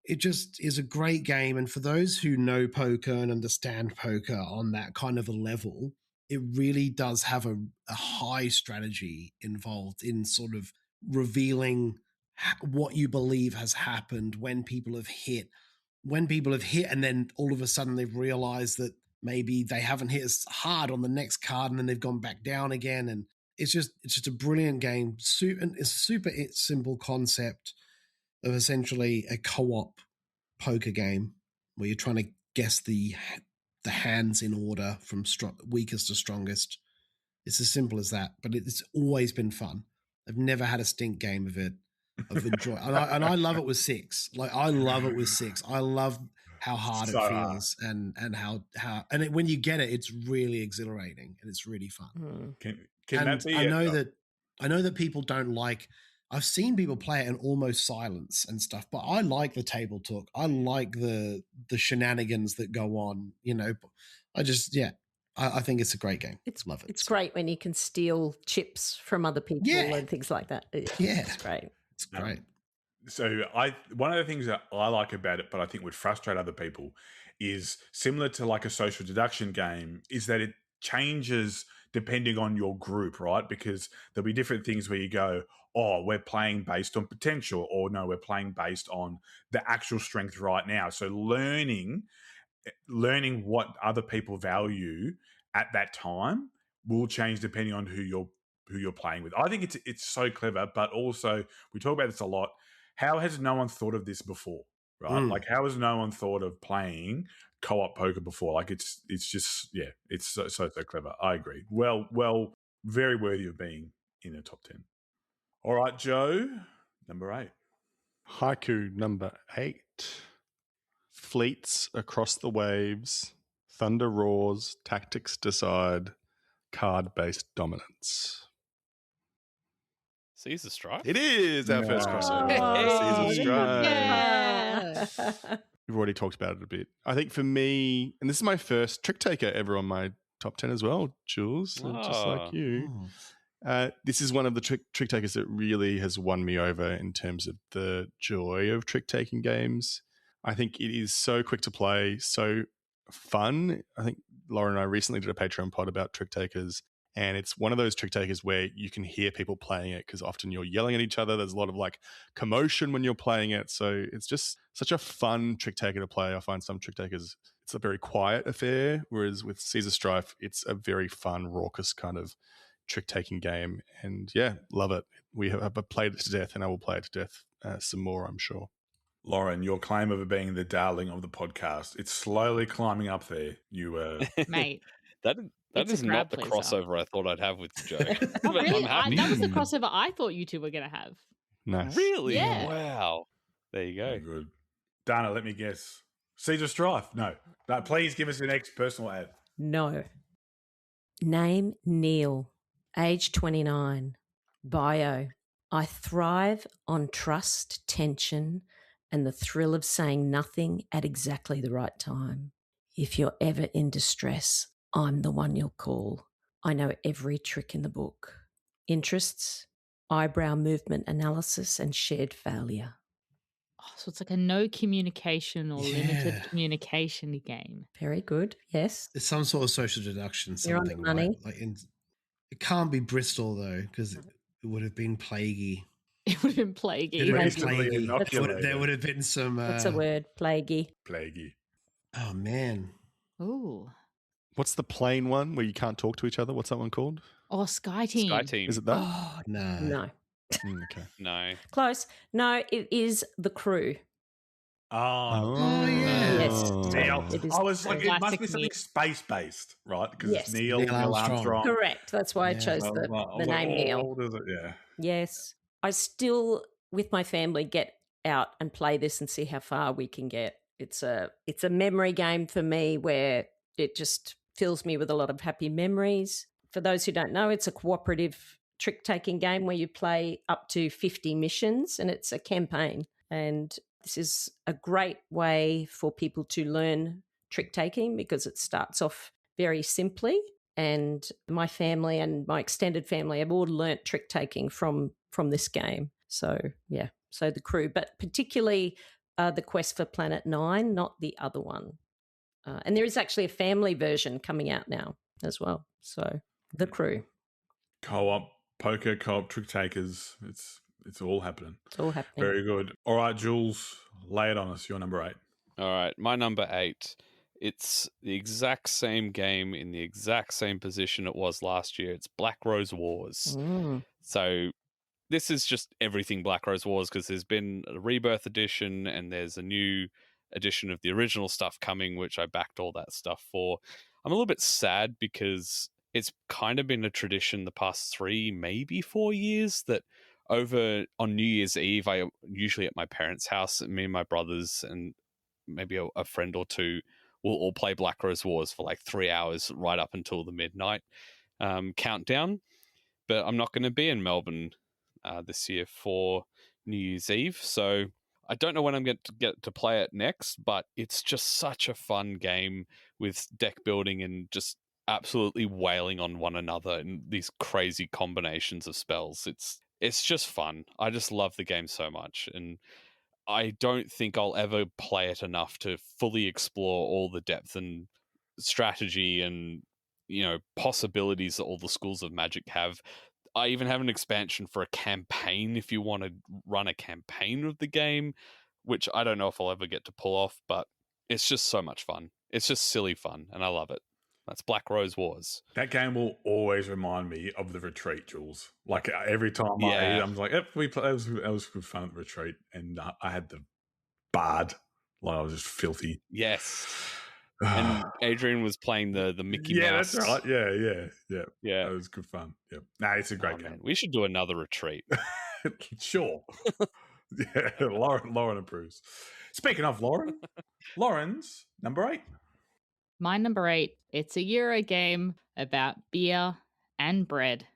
it just is a great game. And for those who know poker and understand poker on that kind of a level, it really does have a high strategy involved in sort of revealing what you believe has happened when people have hit, and then all of a sudden they've realized that maybe they haven't hit as hard on the next card, and then they've gone back down again. And it's just a brilliant game. It's a super simple concept of essentially a co-op poker game where you're trying to guess the hands in order from weakest to strongest. It's as simple as that, but it's always been fun. I've never had a stink game of it. I've enjoyed, and I love it with 6. Like, I love it with 6. I love how hard it feels, and how when you get it, it's really exhilarating and it's really fun. Can that be? I know that people don't like. I've seen people play it in almost silence and stuff, but I like the table talk. I like the shenanigans that go on. I think it's a great game. Love it. It's great when you can steal chips from other people and things like that. It's great. It's great. So one of the things that I like about it, but I think would frustrate other people, is similar to like a social deduction game, is that it changes depending on your group, right? Because there'll be different things where you go, oh, we're playing based on potential, or no, we're playing based on the actual strength right now. So learning what other people value at that time will change depending on who you're playing with. I think it's so clever, but also we talk about this a lot. How has no one thought of this before, right? Like, how has no one thought of playing co-op poker before? Like, it's just, it's so clever. I agree. Well, very worthy of being in the top 10. All right, Joe, number 8. Haiku number 8. Fleets across the waves, thunder roars, tactics decide, card-based dominance. Caesar Strife? It is our first crossover. Caesar Strife. We've already talked about it a bit. I think for me, and this is my first trick taker ever on my top 10 as well, Jules, just like you. This is one of the trick takers that really has won me over in terms of the joy of trick taking games. I think it is so quick to play, so fun. I think Laura and I recently did a Patreon pod about trick takers, and it's one of those trick takers where you can hear people playing it because often you're yelling at each other. There's a lot of like commotion when you're playing it. So it's just such a fun trick taker to play. I find some trick takers, it's a very quiet affair, whereas with Caesar Strife, it's a very fun, raucous kind of trick-taking game. And yeah, love it. We have played it to death, and I will play it to death some more, I'm sure. Lauren, your claim of it being the darling of the podcast, it's slowly climbing up there. You mate. That is not the crossover I thought I'd have with Joe. Oh, really? I'm happy. That was the crossover I thought you two were going to have. Nice. Really? Yeah. Wow. There you go. Good. Dana, let me guess. Caesar Strife? No. Please give us your next personal ad. No. Name Neil. Age 29. Bio. I thrive on trust, tension, and the thrill of saying nothing at exactly the right time. If you're ever in distress, I'm the one you'll call. I know every trick in the book. Interests, eyebrow movement analysis, and shared failure. Oh, so it's like a no communication or limited communication game. Very good. Yes. It's some sort of social deduction. You're on the money. Right? It can't be Bristol though, because it would have been plaguey. It would have been plaguey. It would have been Reasonably plaguey. inoculated. There would have been some. What's a word? Plaguey. Plaguey. Oh man. Ooh. What's the plain one where you can't talk to each other? What's that one called? Oh, Sky Team. Sky Team. Is it that? Oh no. No. Okay. No. Close. No, it is The Crew. Oh, yeah. Yes. Neil. It is I was like, it must classic be something Neil. space-based, right? Because Yes. it's Neil Neil Armstrong. Armstrong. Correct. That's why I chose I was the like, name Neil. what is it? Yeah. Yes. I still, with my family, get out and play this and see how far we can get. It's a memory game for me where it just fills me with a lot of happy memories. For those who don't know, it's a cooperative trick-taking game where you play up to 50 missions, and it's a campaign. And this is a great way for people to learn trick-taking because it starts off very simply. And my family and my extended family have all learnt trick-taking from this game. So, yeah, so The Crew, but particularly the Quest for Planet 9, not the other one. And there is actually a family version coming out now. as well. So the crew. Co-op, poker, co-op, trick takers. It's all happening. It's all happening. Very good. All right, Jules, lay it on us. You're number 8. All right, my number 8. It's the exact same game in the exact same position it was last year. It's Black Rose Wars. So this is just everything Black Rose Wars, because there's been a Rebirth edition and there's a new edition of the original stuff coming, which I backed all that stuff for. I'm a little bit sad because it's kind of been a tradition the past 3, maybe 4 years that over on New Year's Eve, I usually at my parents' house, me and my brothers and maybe a friend or two will all play Black Rose Wars for like 3 hours right up until the midnight countdown. But I'm not going to be in Melbourne this year for New Year's Eve, so I don't know when I'm going to get to play it next, but it's just such a fun game with deck building and just absolutely wailing on one another in these crazy combinations of spells. It's just fun. I just love the game so much, and I don't think I'll ever play it enough to fully explore all the depth and strategy and, you know, possibilities that all the schools of Magic have. I even have an expansion for a campaign if you want to run a campaign of the game, which I don't know if I'll ever get to pull off, but it's just so much fun. It's just silly fun, and I love it. That's Black Rose Wars. That game will always remind me of the retreat, Jules. Like every time I'm like, yep, we play. That was good fun at the retreat, and I had the bard. Like I was just filthy. Yes. And Adrian was playing the Mickey Mouse. Yeah, that's right. Yeah. That was good fun. Yeah. Nah, it's a great game. Man. We should do another retreat. Sure. Yeah, Lauren approves. Speaking of Lauren's number 8. My number 8, it's a Euro game about beer and bread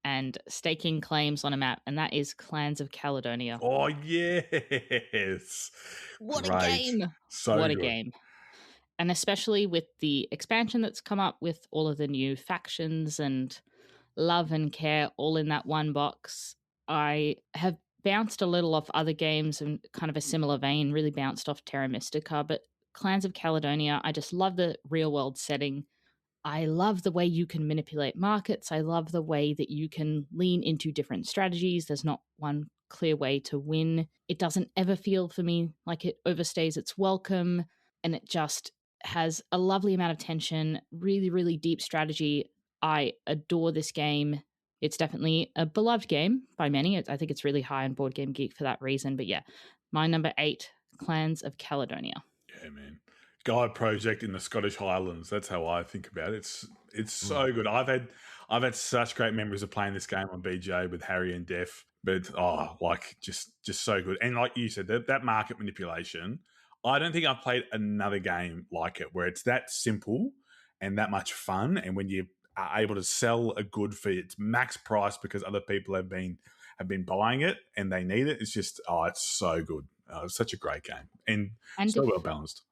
and staking claims on a map, and that is Clans of Caledonia. Oh, yes. What a game. So what good. A game. And especially with the expansion that's come up with all of the new factions and love and care all in that one box. I have bounced a little off other games in kind of a similar vein, really bounced off Terra Mystica, but Clans of Caledonia, I just love the real world setting. I love the way you can manipulate markets. I love the way that you can lean into different strategies. There's not one clear way to win. It doesn't ever feel for me like it overstays its welcome, and it just has a lovely amount of tension, really, really deep strategy. I adore this game. It's definitely a beloved game by many. I think it's really high on Board Game Geek for that reason. But yeah, my number 8, Clans of Caledonia. Yeah, man. Guide project in the Scottish Highlands. That's how I think about it. It's so good. I've had such great memories of playing this game on BJ with Harry and Def. But just so good. And like you said, that market manipulation, I don't think I've played another game like it where it's that simple and that much fun. And when you are able to sell a good for its max price because other people have been buying it and they need it, it's just it's so good. It's such a great game and so well balanced.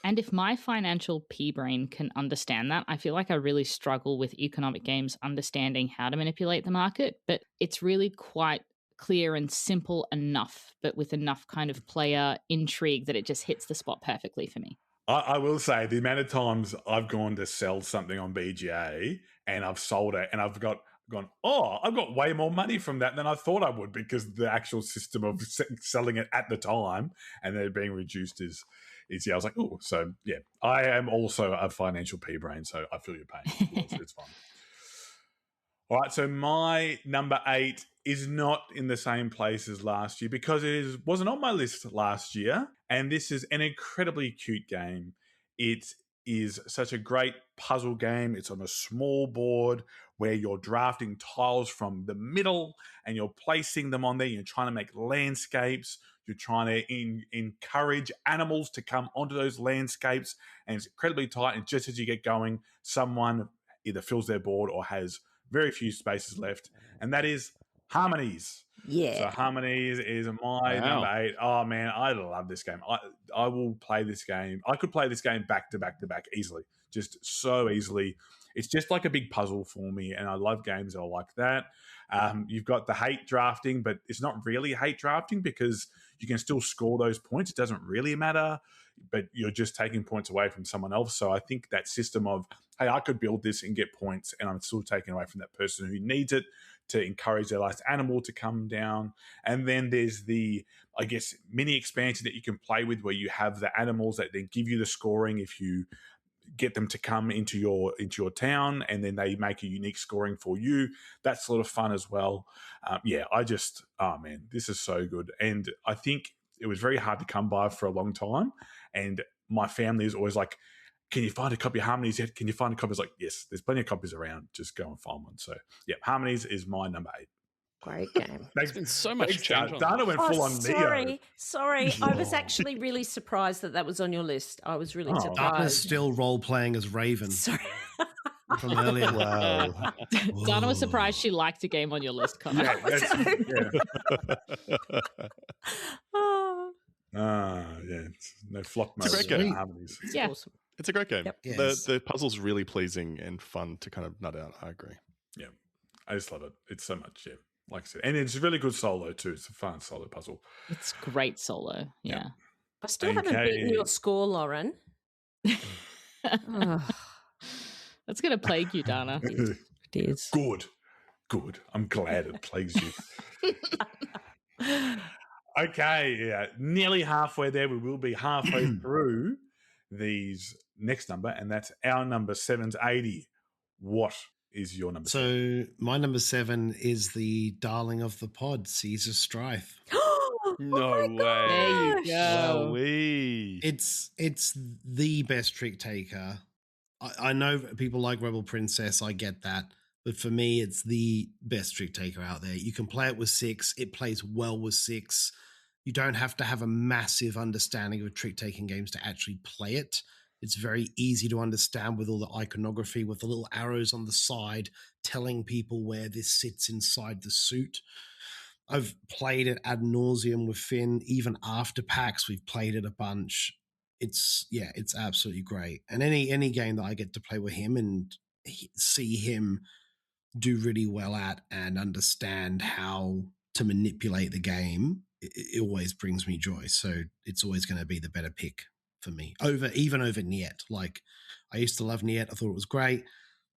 And if my financial pea brain can understand that, I feel like I really struggle with economic games understanding how to manipulate the market. But it's really quite clear and simple enough, but with enough kind of player intrigue that it just hits the spot perfectly for me. I will say the amount of times I've gone to sell something on BGA and I've sold it and I've got I've got way more money from that than I thought I would, because the actual system of selling it at the time and then it being reduced is I was like, oh, so yeah, I am also a financial pea brain, so I feel your pain. It's fine. All right, so my number 8 is not in the same place as last year because it wasn't on my list last year, and this is an incredibly cute game. It is such a great puzzle game. It's on a small board where you're drafting tiles from the middle and you're placing them on there. You're trying to make landscapes. You're trying to encourage animals to come onto those landscapes, and it's incredibly tight. And just as you get going, someone either fills their board or has very few spaces left, and that is Harmonies. Yeah. So Harmonies is my number 8. Oh, man, I love this game. I will play this game. I could play this game back to back to back easily, just so easily. It's just like a big puzzle for me, and I love games that are like that. You've got the hate drafting, but it's not really hate drafting because you can still score those points. It doesn't really matter. but you're just taking points away from someone else. So I think that system of, hey, I could build this and get points, and I'm still taking away from that person who needs it to encourage their last animal to come down. And then there's the, I guess, mini expansion that you can play with where you have the animals that then give you the scoring if you get them to come into your town, and then they make a unique scoring for you. That's sort of fun as well. Oh man, this is so good. And I think it was very hard to come by for a long time. And my family is always like, can you find a copy of Harmonies yet? Can you find a copy? It's like, yes, there's plenty of copies around. Just go and find one. So yeah, Harmonies is my number 8. Great game. There's been so much change on Dana went full on Neo. Sorry. I was actually really surprised that was on your list. I was really surprised. Dana's still role-playing as Raven. Sorry. From earlier. Wow. Dana was surprised she liked a game on your list, Conor. Yeah. No flock mode. It's a great game. Harmonies. Yeah. Awesome. It's a great game. Yep. Yes. The puzzle's really pleasing and fun to kind of nut out. I agree. Yeah. I just love it. It's so much, yeah. Like I said. And it's a really good solo too. It's a fun solo puzzle. It's great solo. Yeah. I still haven't beaten your score, Lauren. That's going to plague you, Dana. It is. Good. I'm glad it plagues you. Okay, yeah. Nearly halfway there. We will be halfway through these next number, and that's our number 7's 80. What is your number 7? So my number 7 is the darling of the pod, Caesar Strife. No way. There you go. Wowee. It's the best trick taker. I know people like Rebel Princess, I get that. But for me, it's the best trick taker out there. You can play it with 6. It plays well with 6. You don't have to have a massive understanding of trick taking games to actually play it. It's very easy to understand with all the iconography, with the little arrows on the side telling people where this sits inside the suit. I've played it ad nauseum with Finn. Even after PAX, we've played it a bunch. It's absolutely great. And any game that I get to play with him and see him do really well at and understand how to manipulate the game, it always brings me joy. So it's always going to be the better pick for me, even over Niet. Like, I used to love Niet. I thought it was great,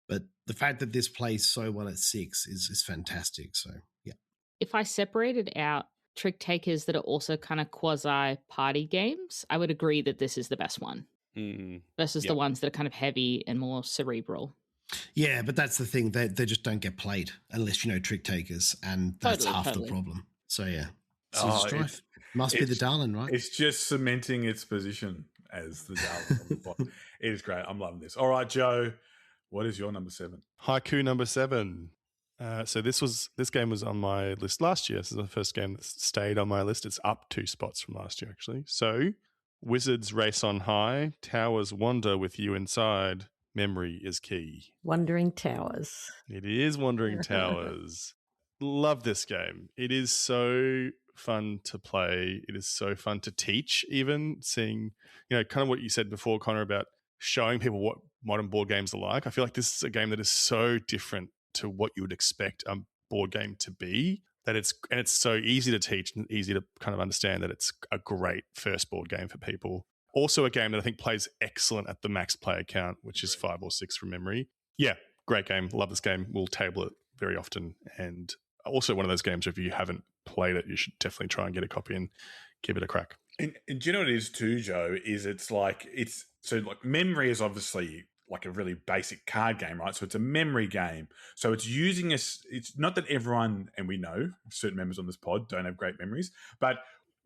but the fact that this plays so well at 6 is fantastic. So yeah. If I separated out trick takers that are also kind of quasi party games, I would agree that this is the best one versus the ones that are kind of heavy and more cerebral. Yeah, but that's the thing. They just don't get played unless you know trick takers, and that's half the problem. So yeah, Strife must be the darling, right? It's just cementing its position as the darling on the plot. It is great. I'm loving this. All right, Joe, what is your number 7? Haiku number 7. So this game was on my list last year. This is the first game that stayed on my list. It's up 2 spots from last year, actually. So, wizards race on high, towers wander with you inside. Memory is key. Wandering Towers. It is Wandering Towers. Love this game. It is so fun to play. It is so fun to teach, even seeing, kind of what you said before, Conor, about showing people what modern board games are like. I feel like this is a game that is so different to what you would expect a board game to be, that it's so easy to teach and easy to kind of understand that it's a great first board game for people. Also a game that I think plays excellent at the max player count, which is 5 or 6 from memory. Yeah, great game. Love this game. We'll table it very often. And also one of those games, if you haven't played it, you should definitely try and get a copy and give it a crack. And do you know what it is too, Joe? So memory is obviously like a really basic card game, right? So it's a memory game. So it's using it's not that everyone, and we know certain members on this pod don't have great memories, but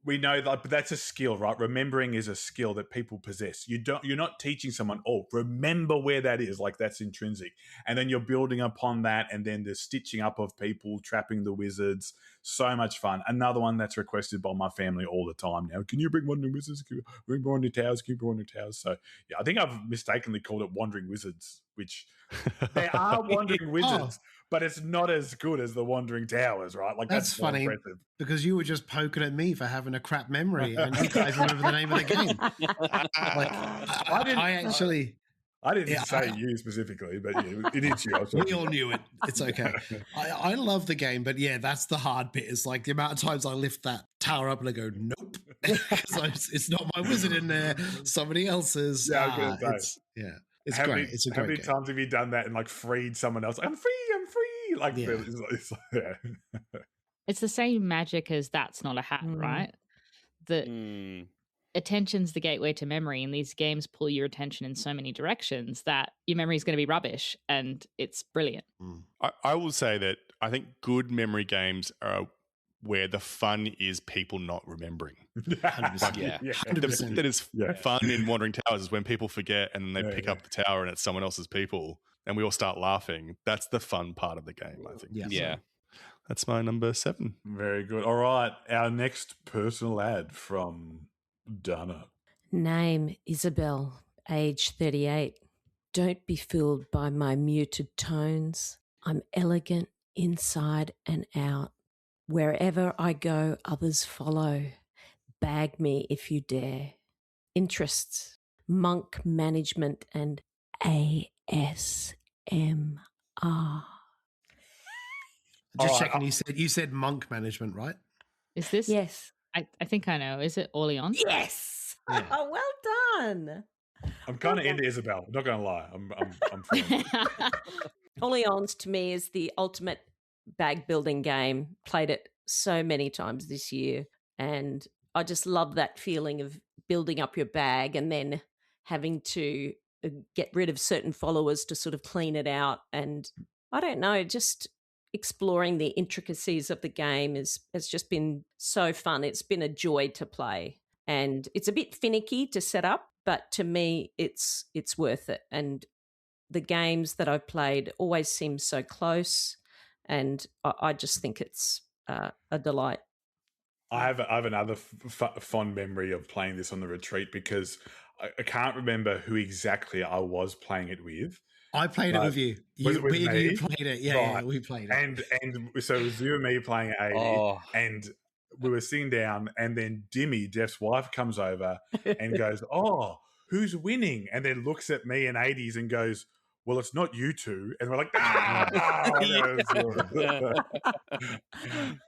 we know that, but that's a skill, right? Remembering is a skill that people possess. You're not teaching someone, remember where that is, like that's intrinsic. And then you're building upon that, and then the stitching up of people, trapping the wizards. So much fun. Another one that's requested by my family all the time now. Can you bring Wandering Wizards? Can you bring Wandering Towers? Can you bring Wandering Towers? So yeah, I think I've mistakenly called it Wandering Wizards, which there are Wandering Wizards, but it's not as good as the Wandering Towers, right? Like that's funny because you were just poking at me for having a crap memory, and you guys remember the name of the game. I didn't say you specifically, but yeah, it is you. We all knew it. It's okay. I love the game, but yeah, that's the hard bit. It's like the amount of times I lift that tower up and I go, nope. because it's not my wizard in there, somebody else's. Yeah, I was gonna say. It's How great. many- It's a How great many game. times have you done that and like freed someone else? I'm free. Like, Yeah. It's the same magic as That's Not a Hat, right? The attention's the gateway to memory, and these games pull your attention in so many directions that your memory is going to be rubbish, and it's brilliant. I will say that I think good memory games are where the fun is people not remembering. 100%. Yeah. 100%. That is fun in Wandering Towers is when people forget and then they pick up the tower and it's someone else's people and we all start laughing. That's the fun part of the game, I think. Yeah. That's my number 7. Very good. All right. Our next personal ad from Donna. Name Isabel, age 38. Don't be fooled by my muted tones. I'm elegant inside and out. Wherever I go, others follow. Bag me if you dare. Interests, monk management and ASMR. Just All right, checking. You said monk management, right? Is this? Yes. I think I know. Is it Orleans? Yes. Yeah. Oh, well done. I'm kind of into Isabel. Not going to lie. I'm feeling it. Orleans to me is the ultimate bag building game. Played it so many times this year, and I just love that feeling of building up your bag and then having to get rid of certain followers to sort of clean it out. And I don't know, just exploring the intricacies of the game has just been so fun. It's been a joy to play, and it's a bit finicky to set up, but to me, it's worth it. And the games that I've played always seem so close, and I just think it's a delight. I have another fond memory of playing this on the retreat because I can't remember who exactly I was playing it with. I played it with you. Was it with me? You played it. Yeah, we played it. And so it was you and me playing 80, and we were sitting down, and then Dimmy, Def's wife, comes over and goes, "Oh, who's winning?" And then looks at me and 80s and goes, "Well, it's not you two." And we're like,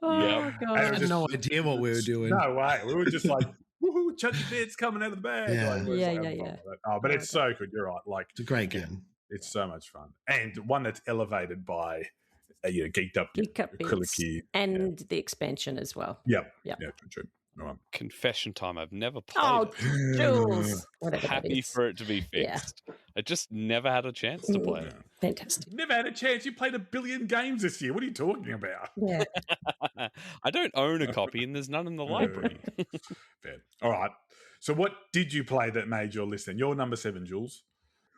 Oh, God. I had no idea what we were doing. No way. We were just like, woohoo, Chucky Bits coming out of the bag. Yeah. Like, we were just having fun with it. Oh, but it's so good. You're right. Like, It's a great game. it's so much fun. And one that's elevated by, Geeked Up Geek Up Beats. Krilliki. And the expansion as well. Yep. Yep. Yeah, true. All right. Confession time. I've never played Oh, it. Jules. Whatever that Happy is. for it to be fixed. I just never had a chance to play it. Fantastic. Never had a chance. You played 1 billion games this year. What are you talking about? Yeah. I don't own a copy and there's none in the library. Fair. All right. So what did you play that made your list then? Your number 7, Jules.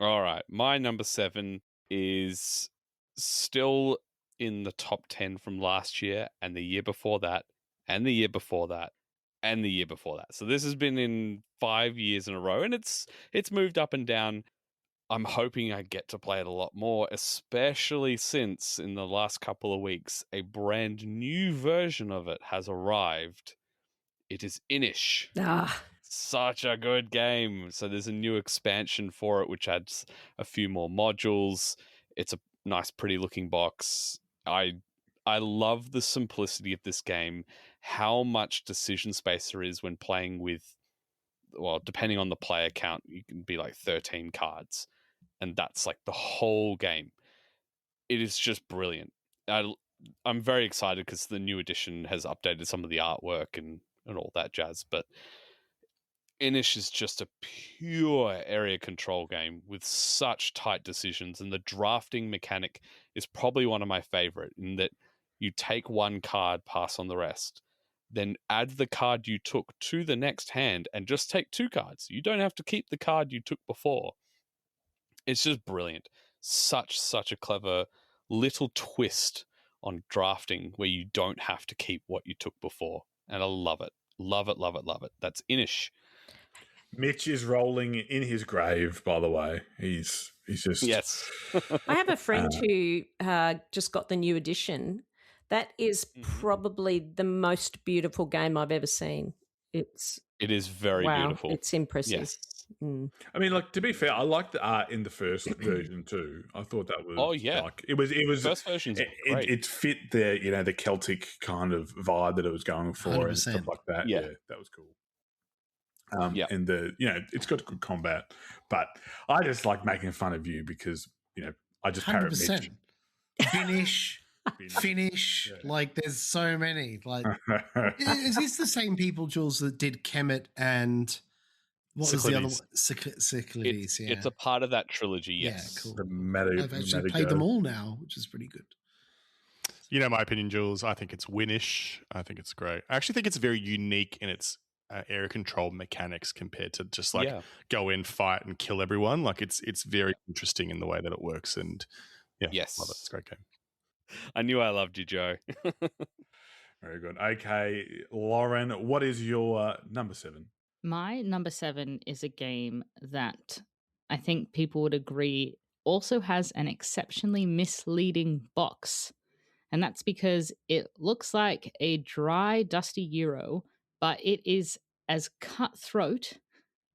All right. My number 7 is still in the top 10 from last year and the year before that and the year before that and the year before that. So this has been in 5 years in a row and it's moved up and down. I'm hoping I get to play it a lot more, especially since in the last couple of weeks, a brand new version of it has arrived. It is Inish. Such a good game. So there's a new expansion for it, which adds a few more modules. It's a nice, pretty looking box. I love the simplicity of this game, how much decision space there is when playing with, well, depending on the player count, you can be like 13 cards. And that's like the whole game. It is just brilliant. I'm very excited because the new edition has updated some of the artwork and all that jazz. But Inish is just a pure area control game with such tight decisions. And the drafting mechanic is probably one of my favorite in that you take one card, pass on the rest, then add the card you took to the next hand and just take 2 cards. You don't have to keep the card you took before. It's just brilliant. Such a clever little twist on drafting where you don't have to keep what you took before. And I love it. Love it, love it, love it. That's Inish. Mitch is rolling in his grave, by the way. He's just... Yes. I have a friend who just got the new edition. That is probably the most beautiful game I've ever seen. It is very beautiful. It's impressive. Yes. I mean, like, to be fair, I liked the art in the first version too. I thought that was like, it was the first version's great. It fit the the Celtic kind of vibe that it was going for 100%. and stuff like that. Yeah, that was cool. And it's got good combat, but I just like making fun of you because I just parrot Mitch. Finish. Yeah. Like there's so many. Like, is this the same people, Jules, that did Kemet and what was the other one? Cyclades. Yeah, it's a part of that trilogy. Yes, yeah, cool. I've actually played them all now, which is pretty good. My opinion, Jules. I think it's Winish. I think it's great. I actually think it's very unique in its area control mechanics compared to just go in, fight, and kill everyone. Like it's very interesting in the way that it works. And yes, love it. It's a great game. I knew I loved you, Joe. Very good. Okay, Lauren, what is your number 7? My number 7 is a game that I think people would agree also has an exceptionally misleading box. And that's because it looks like a dry, dusty Euro, but it is as cutthroat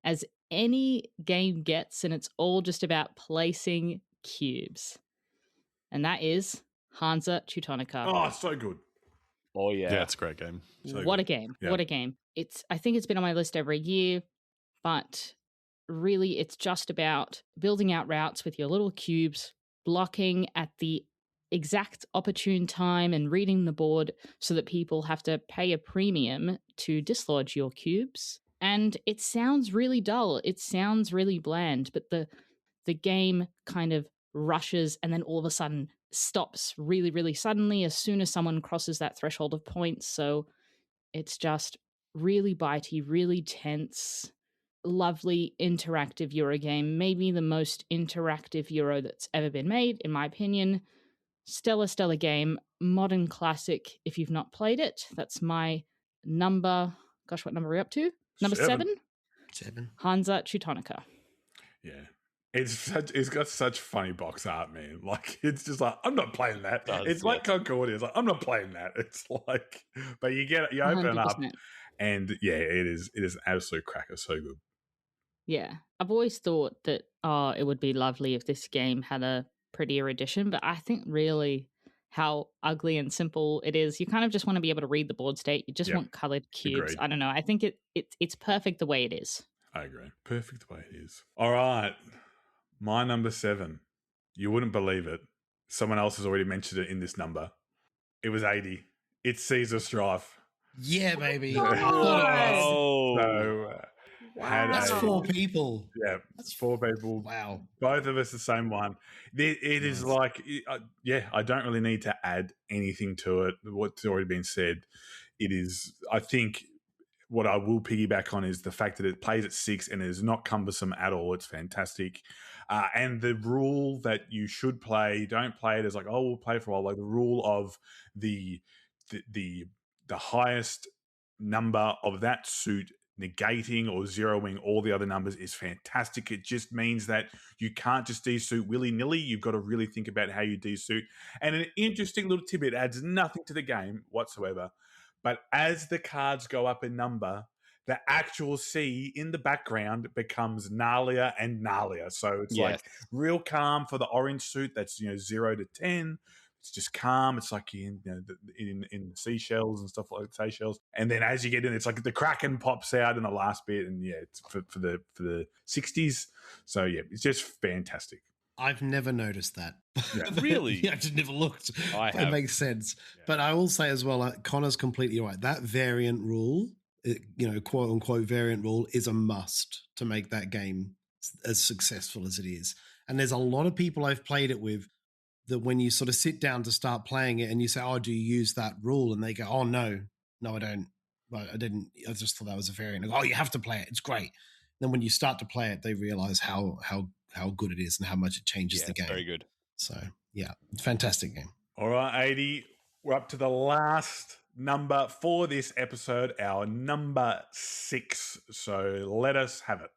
as any game gets, and it's all just about placing cubes. And that is Hansa Teutonica. Oh, so good. Oh, yeah. Yeah, it's a great game. So what good. a game. Yeah. What a game. I think it's been on my list every year, but really it's just about building out routes with your little cubes, blocking at the exact opportune time and reading the board so that people have to pay a premium to dislodge your cubes. And it sounds really dull. It sounds really bland, but the game kind of rushes and then all of a sudden stops really, really suddenly as soon as someone crosses that threshold of points. So it's just really bitey, really tense, lovely interactive Euro game. Maybe the most interactive Euro that's ever been made, in my opinion. Stellar game, modern classic if you've not played it. That's my number. Gosh, what number are we up to? Number 7? 7. Hansa Teutonica. Yeah. It's got such funny box art, man. Like it's just like I'm not playing that. It's like Concordia. It's like I'm not playing that. It's like, but you open it up, 100%. and it is an absolute cracker. So good. Yeah, I've always thought that it would be lovely if this game had a prettier edition, but I think really how ugly and simple it is. You kind of just want to be able to read the board state. You just want colored cubes. Agreed. I don't know. I think it's perfect the way it is. I agree. Perfect the way it is. All right. My number 7. You wouldn't believe it. Someone else has already mentioned it in this number. It was 80. It's Caesar Strife. Yeah, baby. So That's 4 people. Yeah, that's 4 people. Wow. Both of us the same one. It is like, I don't really need to add anything to it. What's already been said. It is, I think, what I will piggyback on is the fact that it plays at 6 and it is not cumbersome at all. It's fantastic. And the rule that you should play, don't play it as like, we'll play for a while. Like the rule of the highest number of that suit negating or zeroing all the other numbers is fantastic. It just means that you can't just desuit willy-nilly. You've got to really think about how you desuit. And an interesting little tidbit, adds nothing to the game whatsoever. But as the cards go up in number, the actual C in the background becomes gnarlier and gnarlier. So it's like real calm for the orange suit. That's 0 to 10. It's just calm. It's like in the seashells and stuff like Seychelles. And then as you get in, it's like the Kraken pops out in the last bit, and it's for the 60s. So it's just fantastic. I've never noticed that. Yeah. Really? I just never looked. It makes sense. Yeah. But I will say as well, Connor's completely right. That variant rule, quote unquote variant rule, is a must to make that game as successful as it is. And there's a lot of people I've played it with that when you sort of sit down to start playing it and you say, do you use that rule? And they go, oh, no, I don't. Well, I didn't. I just thought that was a variant. I go, you have to play it. It's great. And then when you start to play it, they realize how good it is and how much it changes the game. Very good. So, fantastic game. All right, 80. We're up to the last number for this episode, our number 6. So let us have it.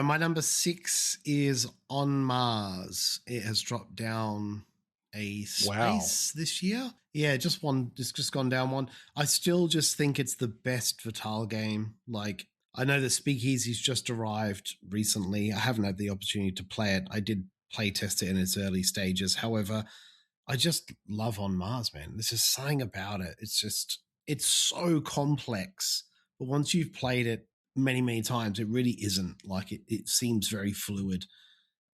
My number 6 is On Mars. It has dropped down a space this year. Yeah, just gone down one. I still just think it's the best Vital game. Like, I know that Speakeasy's just arrived recently. I haven't had the opportunity to play it. I did play test it in its early stages. However, I just love On Mars, man. There's just something about it. It's so complex. But once you've played it, many, many times, it really isn't. Like it seems very fluid,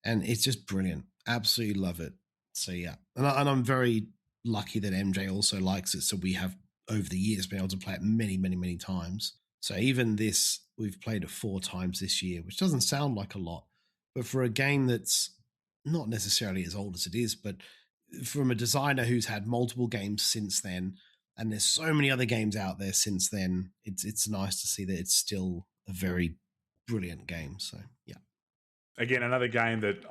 and it's just brilliant. Absolutely love it. So yeah, and I'm very lucky that MJ also likes it. So we have over the years been able to play it many, many, many times. So even this, we've played it 4 times this year, which doesn't sound like a lot, but for a game that's not necessarily as old as it is, but from a designer who's had multiple games since then, and there's so many other games out there since then, it's nice to see that it's still a very brilliant game. So yeah. Again, another game that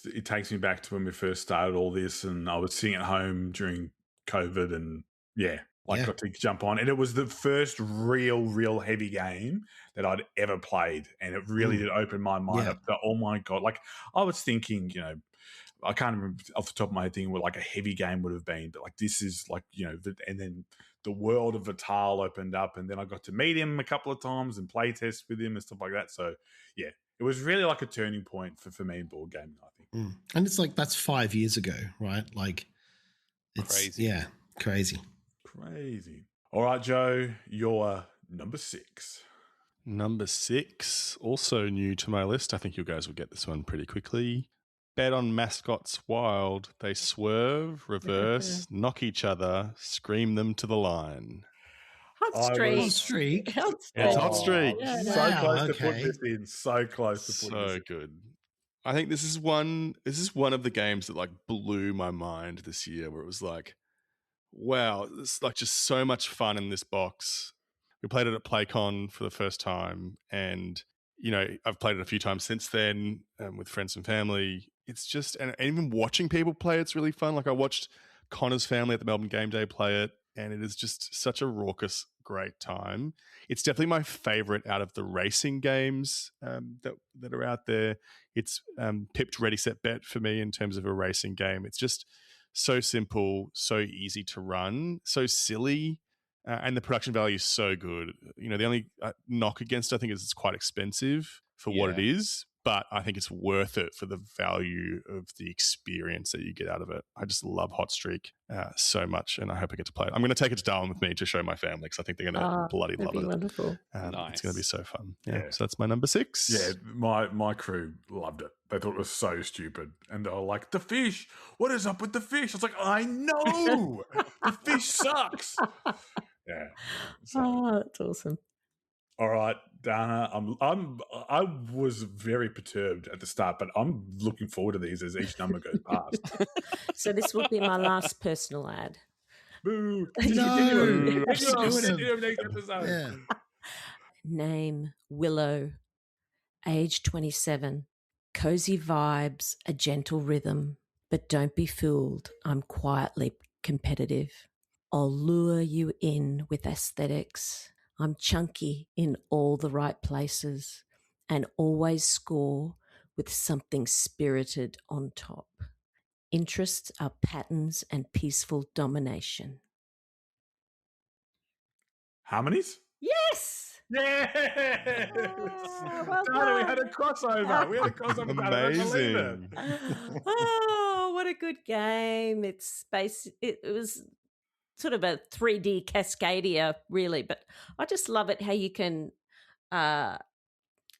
it takes me back to when we first started all this, and I was sitting at home during COVID, and got to jump on. And it was the first real heavy game that I'd ever played. And it really did open my mind up to, oh my God. Like, I was thinking, I can't remember off the top of my head thinking what like a heavy game would have been, but like this is like, and then the world of Vital opened up, and then I got to meet him a couple of times and play test with him and stuff like that. So yeah, it was really like a turning point for me in board gaming, I think. And it's like, that's 5 years ago, right? Like, it's crazy. Yeah, crazy. All right, Joe, you're number 6. Number 6, also new to my list. I think you guys will get this one pretty quickly. Bet on mascots wild. They swerve, reverse, knock each other, scream them to the line. Hot Streak. It's Hot Streak. So close to put this in. So close to put this in. So good. I think this is one of the games that like blew my mind this year, where it was like, wow, it's like just so much fun in this box. We played it at PlayCon for the first time, and I've played it a few times since then with friends and family. It's just, and even watching people play, it's really fun. Like, I watched Connor's family at the Melbourne Game Day play it, and it is just such a raucous, great time. It's definitely my favorite out of the racing games that are out there. It's pipped Ready, Set, Bet for me in terms of a racing game. It's just so simple, so easy to run, so silly, and the production value is so good. The only knock against it, I think, is it's quite expensive for what it is, but I think it's worth it for the value of the experience that you get out of it. I just love Hot Streak so much, and I hope I get to play it. I'm going to take it to Darwin with me to show my family, because I think they're going to bloody love it. Wonderful. Nice. It's going to be so fun. Yeah. So that's my number 6. Yeah, my crew loved it. They thought it was so stupid. And they were like, the fish, what is up with the fish? I was like, I know. The fish sucks. Yeah. So. That's awesome. All right, Dana, I was very perturbed at the start, but I'm looking forward to these as each number goes past. So this will be my last personal ad. Boo! No. Next episode. Yeah. Name Willow, age 27, cozy vibes, a gentle rhythm, but don't be fooled. I'm quietly competitive. I'll lure you in with aesthetics. I'm chunky in all the right places and always score with something spirited on top. Interests are patterns and peaceful domination. Harmonies? Yes! Yes! Well Dana, we done. had a crossover. Amazing. Oh, what a good game. It was sort of a 3D Cascadia, really, but I just love it how you can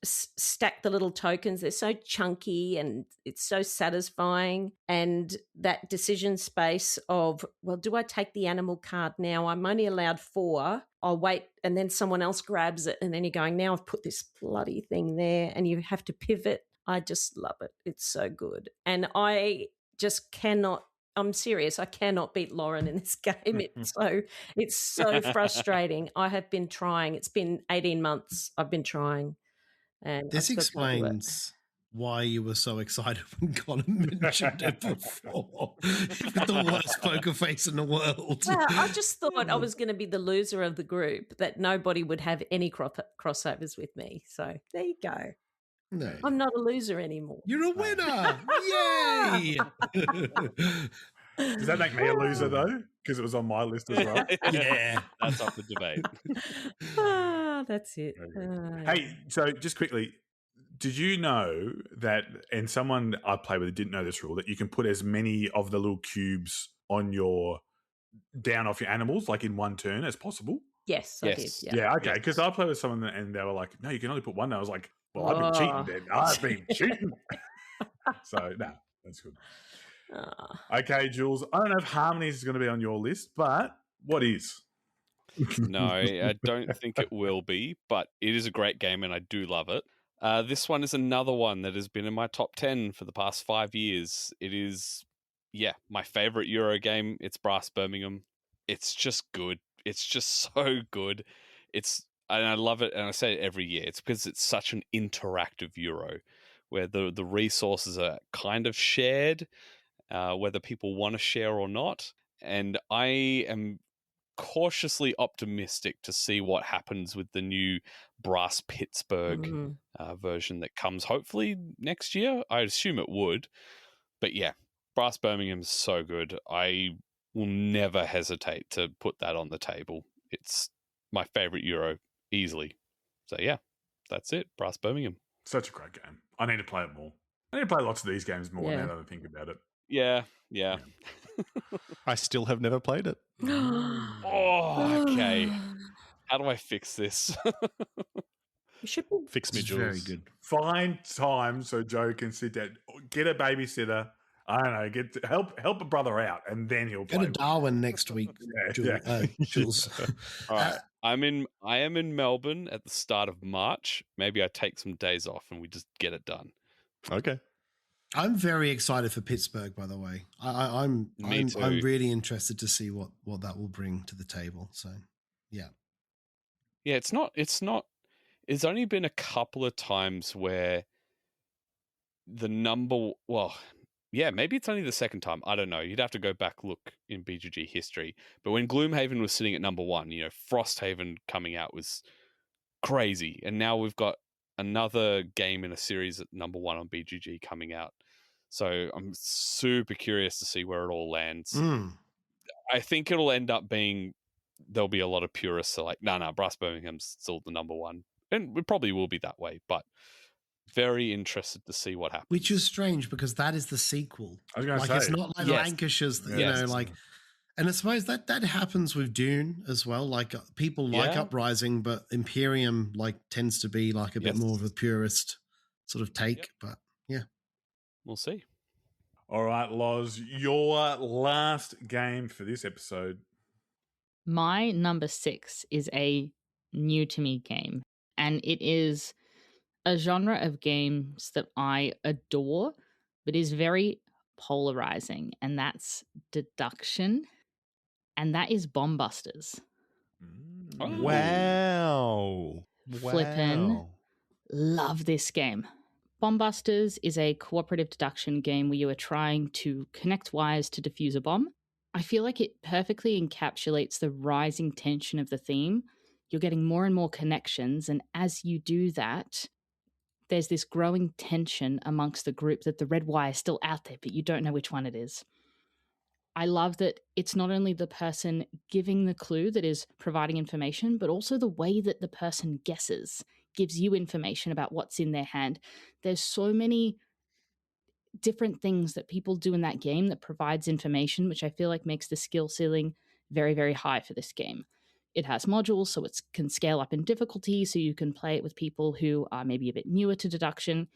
stack the little tokens. They're so chunky and it's so satisfying. And that decision space of, well, do I take the animal card now? I'm only allowed 4. I'll wait, and then someone else grabs it, and then you're going, now I've put this bloody thing there, and you have to pivot. I just love it. It's so good. And I just cannot, I'm serious, I cannot beat Lauren in this game. It's so frustrating. I have been trying. It's been 18 months I've been trying. And this explains why you were so excited when Conor mentioned it before. With the worst poker face in the world. Well, I just thought I was going to be the loser of the group, that nobody would have any crossovers with me. So there you go. No. I'm not a loser anymore. You're a winner. Yay. Does that make me a loser, though? Because it was on my list as well. Yeah. That's up for debate. That's it. Hey, so just quickly, did you know that, and someone I play with didn't know this rule, that you can put as many of the little cubes on down off your animals, like in one turn, as possible? Yes, I did. Yes. Yeah. Yeah, okay. Because I played with someone and they were like, "No, you can only put one." And I was like, "Well, I've been cheating, then. I've been cheating." So, no, that's good. Okay, Jules. I don't know if Harmonies is going to be on your list, but what is? No, I don't think it will be, but it is a great game and I do love it. This one is another one that has been in my top 10 for the past 5 years. It is, my favorite Euro game. It's Brass Birmingham. It's just good. It's just so good. And I love it, and I say it every year. It's because it's such an interactive Euro where the resources are kind of shared, whether people want to share or not. And I am cautiously optimistic to see what happens with the new Brass Pittsburgh version that comes hopefully next year. I assume it would. But yeah, Brass Birmingham is so good. I will never hesitate to put that on the table. It's my favorite Euro, easily. So yeah, that's it. Brass Birmingham. Such a great game. I need to play it more. I need to play lots of these games more now that I think about it. Yeah. I still have never played it. Oh, okay. How do I fix this? You should Fix me, It's Jules. very good. Find time so Joe can sit down. Get a babysitter. I don't know. Help a brother out, and then he'll Go play. to Darwin next week, Jules. All right. I am in Melbourne at the start of March. Maybe I take some days off and we just get it done. Okay. I'm very excited for Pittsburgh, by the way. I'm really interested to see what that will bring to the table. So, yeah. Yeah, it's only been a couple of times where maybe it's only the second time. I don't know. You'd have to go back, look in BGG history. But when Gloomhaven was sitting at number 1, Frosthaven coming out was crazy. And now we've got another game in a series at number 1 on BGG coming out. So I'm super curious to see where it all lands. I think it'll end up being, there'll be a lot of purists who are like, no, Brass Birmingham's still the number 1. And it probably will be that way, but very interested to see what happens. Which is strange because that is the sequel. I was going to say. It's not like Lancashire's, and I suppose that happens with Dune as well. Like people like Uprising, but Imperium tends to be a bit more of a purist sort of take. But yeah, we'll see. All right, Loz, your last game for this episode. My number 6 is a new to me game, and it is a genre of games that I adore, but is very polarizing, and that's deduction, and that is Bomb Busters. Wow. Flippin' love this game. Bomb Busters is a cooperative deduction game where you are trying to connect wires to defuse a bomb. I feel like it perfectly encapsulates the rising tension of the theme. You're getting more and more connections, and as you do that, there's this growing tension amongst the group that the red wire is still out there, but you don't know which one it is. I love that it's not only the person giving the clue that is providing information, but also the way that the person guesses gives you information about what's in their hand. There's so many different things that people do in that game that provides information, which I feel like makes the skill ceiling very, very high for this game. It has modules, so it can scale up in difficulty, so you can play it with people who are maybe a bit newer to deduction.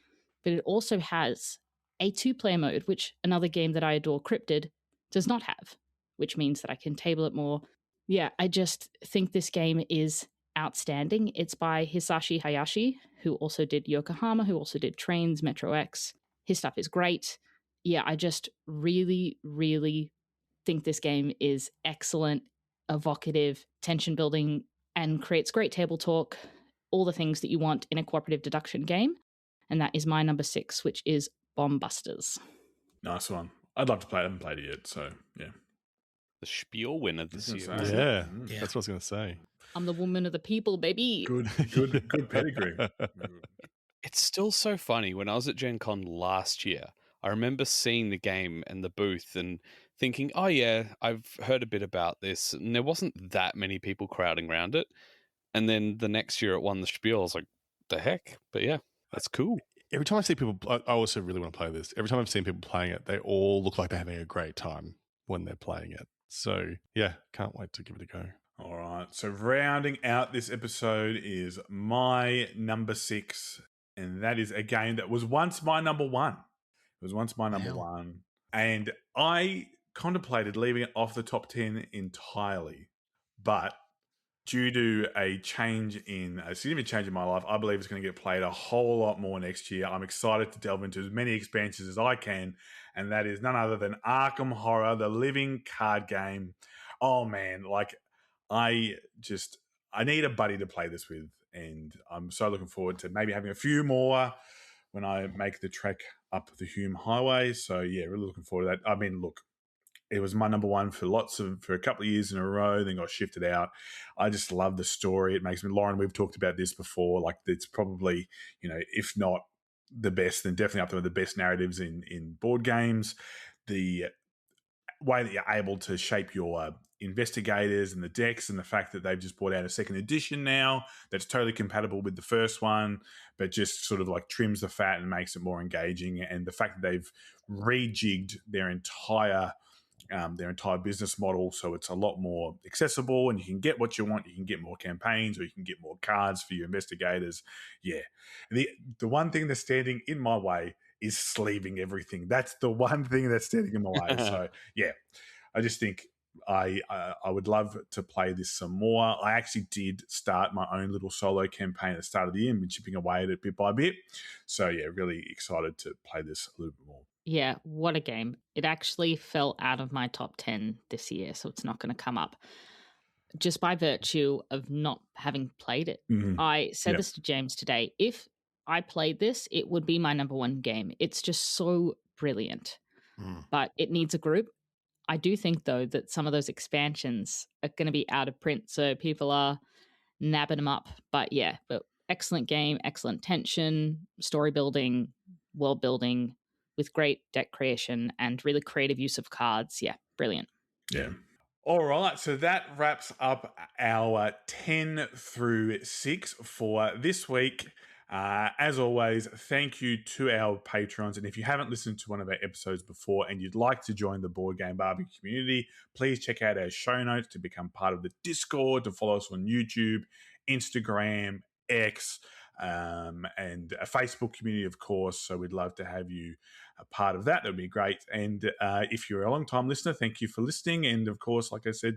But it also has a 2-player mode, which another game that I adore, Cryptid, does not have, which means that I can table it more. Yeah, I just think this game is outstanding. It's by Hisashi Hayashi, who also did Yokohama, who also did Trains, Metro X. His stuff is great. Yeah, I just really, really think this game is excellent, evocative, tension building, and creates great table talk, all the things that you want in a cooperative deduction game. And that is my number 6, which is Bomb Busters. Nice one. I'd love to play it. I haven't played it yet, so yeah. The Spiel winner this year. Yeah, that's what I was going to say. I'm the woman of the people, baby. Good pedigree. It's still so funny. When I was at Gen Con last year, I remember seeing the game and the booth and thinking, oh yeah, I've heard a bit about this. And there wasn't that many people crowding around it. And then the next year it won the Spiel. I was like, the heck? But yeah, that's cool. Every time I see people, I also really want to play this. Every time I've seen people playing it, they all look like they're having a great time when they're playing it. So yeah, can't wait to give it a go. All right. So rounding out this episode is my number 6, and that is a game that was once my number 1. It was once my number 1, and I contemplated leaving it off the top 10 entirely, but due to a significant change in my life, I believe it's going to get played a whole lot more next year. I'm excited to delve into as many expansions as I can, and that is none other than Arkham Horror, the living card game. Oh man, like I need a buddy to play this with, and I'm so looking forward to maybe having a few more when I make the trek up the Hume Highway. So yeah, really looking forward to that. I mean, look, it was my number 1 for a couple of years in a row, then got shifted out. I just love the story. It makes me, Lauren, we've talked about this before. Like, it's probably, if not the best, then definitely up there with the best narratives in board games. The way that you're able to shape your investigators and the decks, and the fact that they've just brought out a second edition now that's totally compatible with the first one, but just sort of like trims the fat and makes it more engaging. And the fact that they've rejigged their entire business model, so it's a lot more accessible, and you can get what you want. You can get more campaigns, or you can get more cards for your investigators. Yeah, the one thing that's standing in my way is sleeving everything. That's the one thing that's standing in my way. So yeah, I just think I would love to play this some more. I actually did start my own little solo campaign at the start of the year and been chipping away at it bit by bit. So yeah, really excited to play this a little bit more. Yeah, what a game. It actually fell out of my top 10 this year, so it's not going to come up just by virtue of not having played it. Mm-hmm. I said this to James today. If I played this, it would be my number 1 game. It's just so brilliant, but it needs a group. I do think, though, that some of those expansions are going to be out of print, so people are nabbing them up. But yeah, but excellent game, excellent tension, story building, world building, with great deck creation and really creative use of cards. Yeah, brilliant. Yeah. All right, so that wraps up our 10 through 6 for this week. As always, thank you to our patrons. And if you haven't listened to one of our episodes before and you'd like to join the Board Game Barbie community, please check out our show notes to become part of the Discord, to follow us on YouTube, Instagram, X, and a Facebook community, of course. So we'd love to have you a part of that. That would be great. And if you're a long-time listener, thank you for listening. And of course, like I said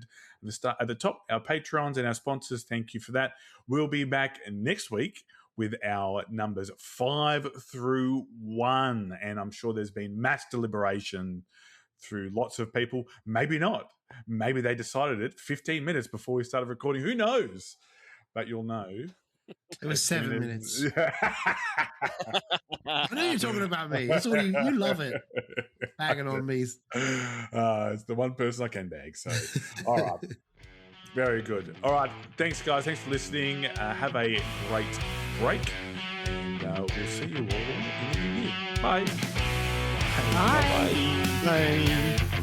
at the top, our patrons and our sponsors, thank you for that. We'll be back next week with our numbers 5 through 1. And I'm sure there's been mass deliberation through lots of people. Maybe not. Maybe they decided it 15 minutes before we started recording. Who knows? But you'll know. It was 7 minutes. I know you're talking about me. That's what you love it. Bagging on me. It's the one person I can bag. So, all right. Very good. All right. Thanks, guys. Thanks for listening. Have a great break. And we'll see you all in the new year. Bye. Bye. Bye.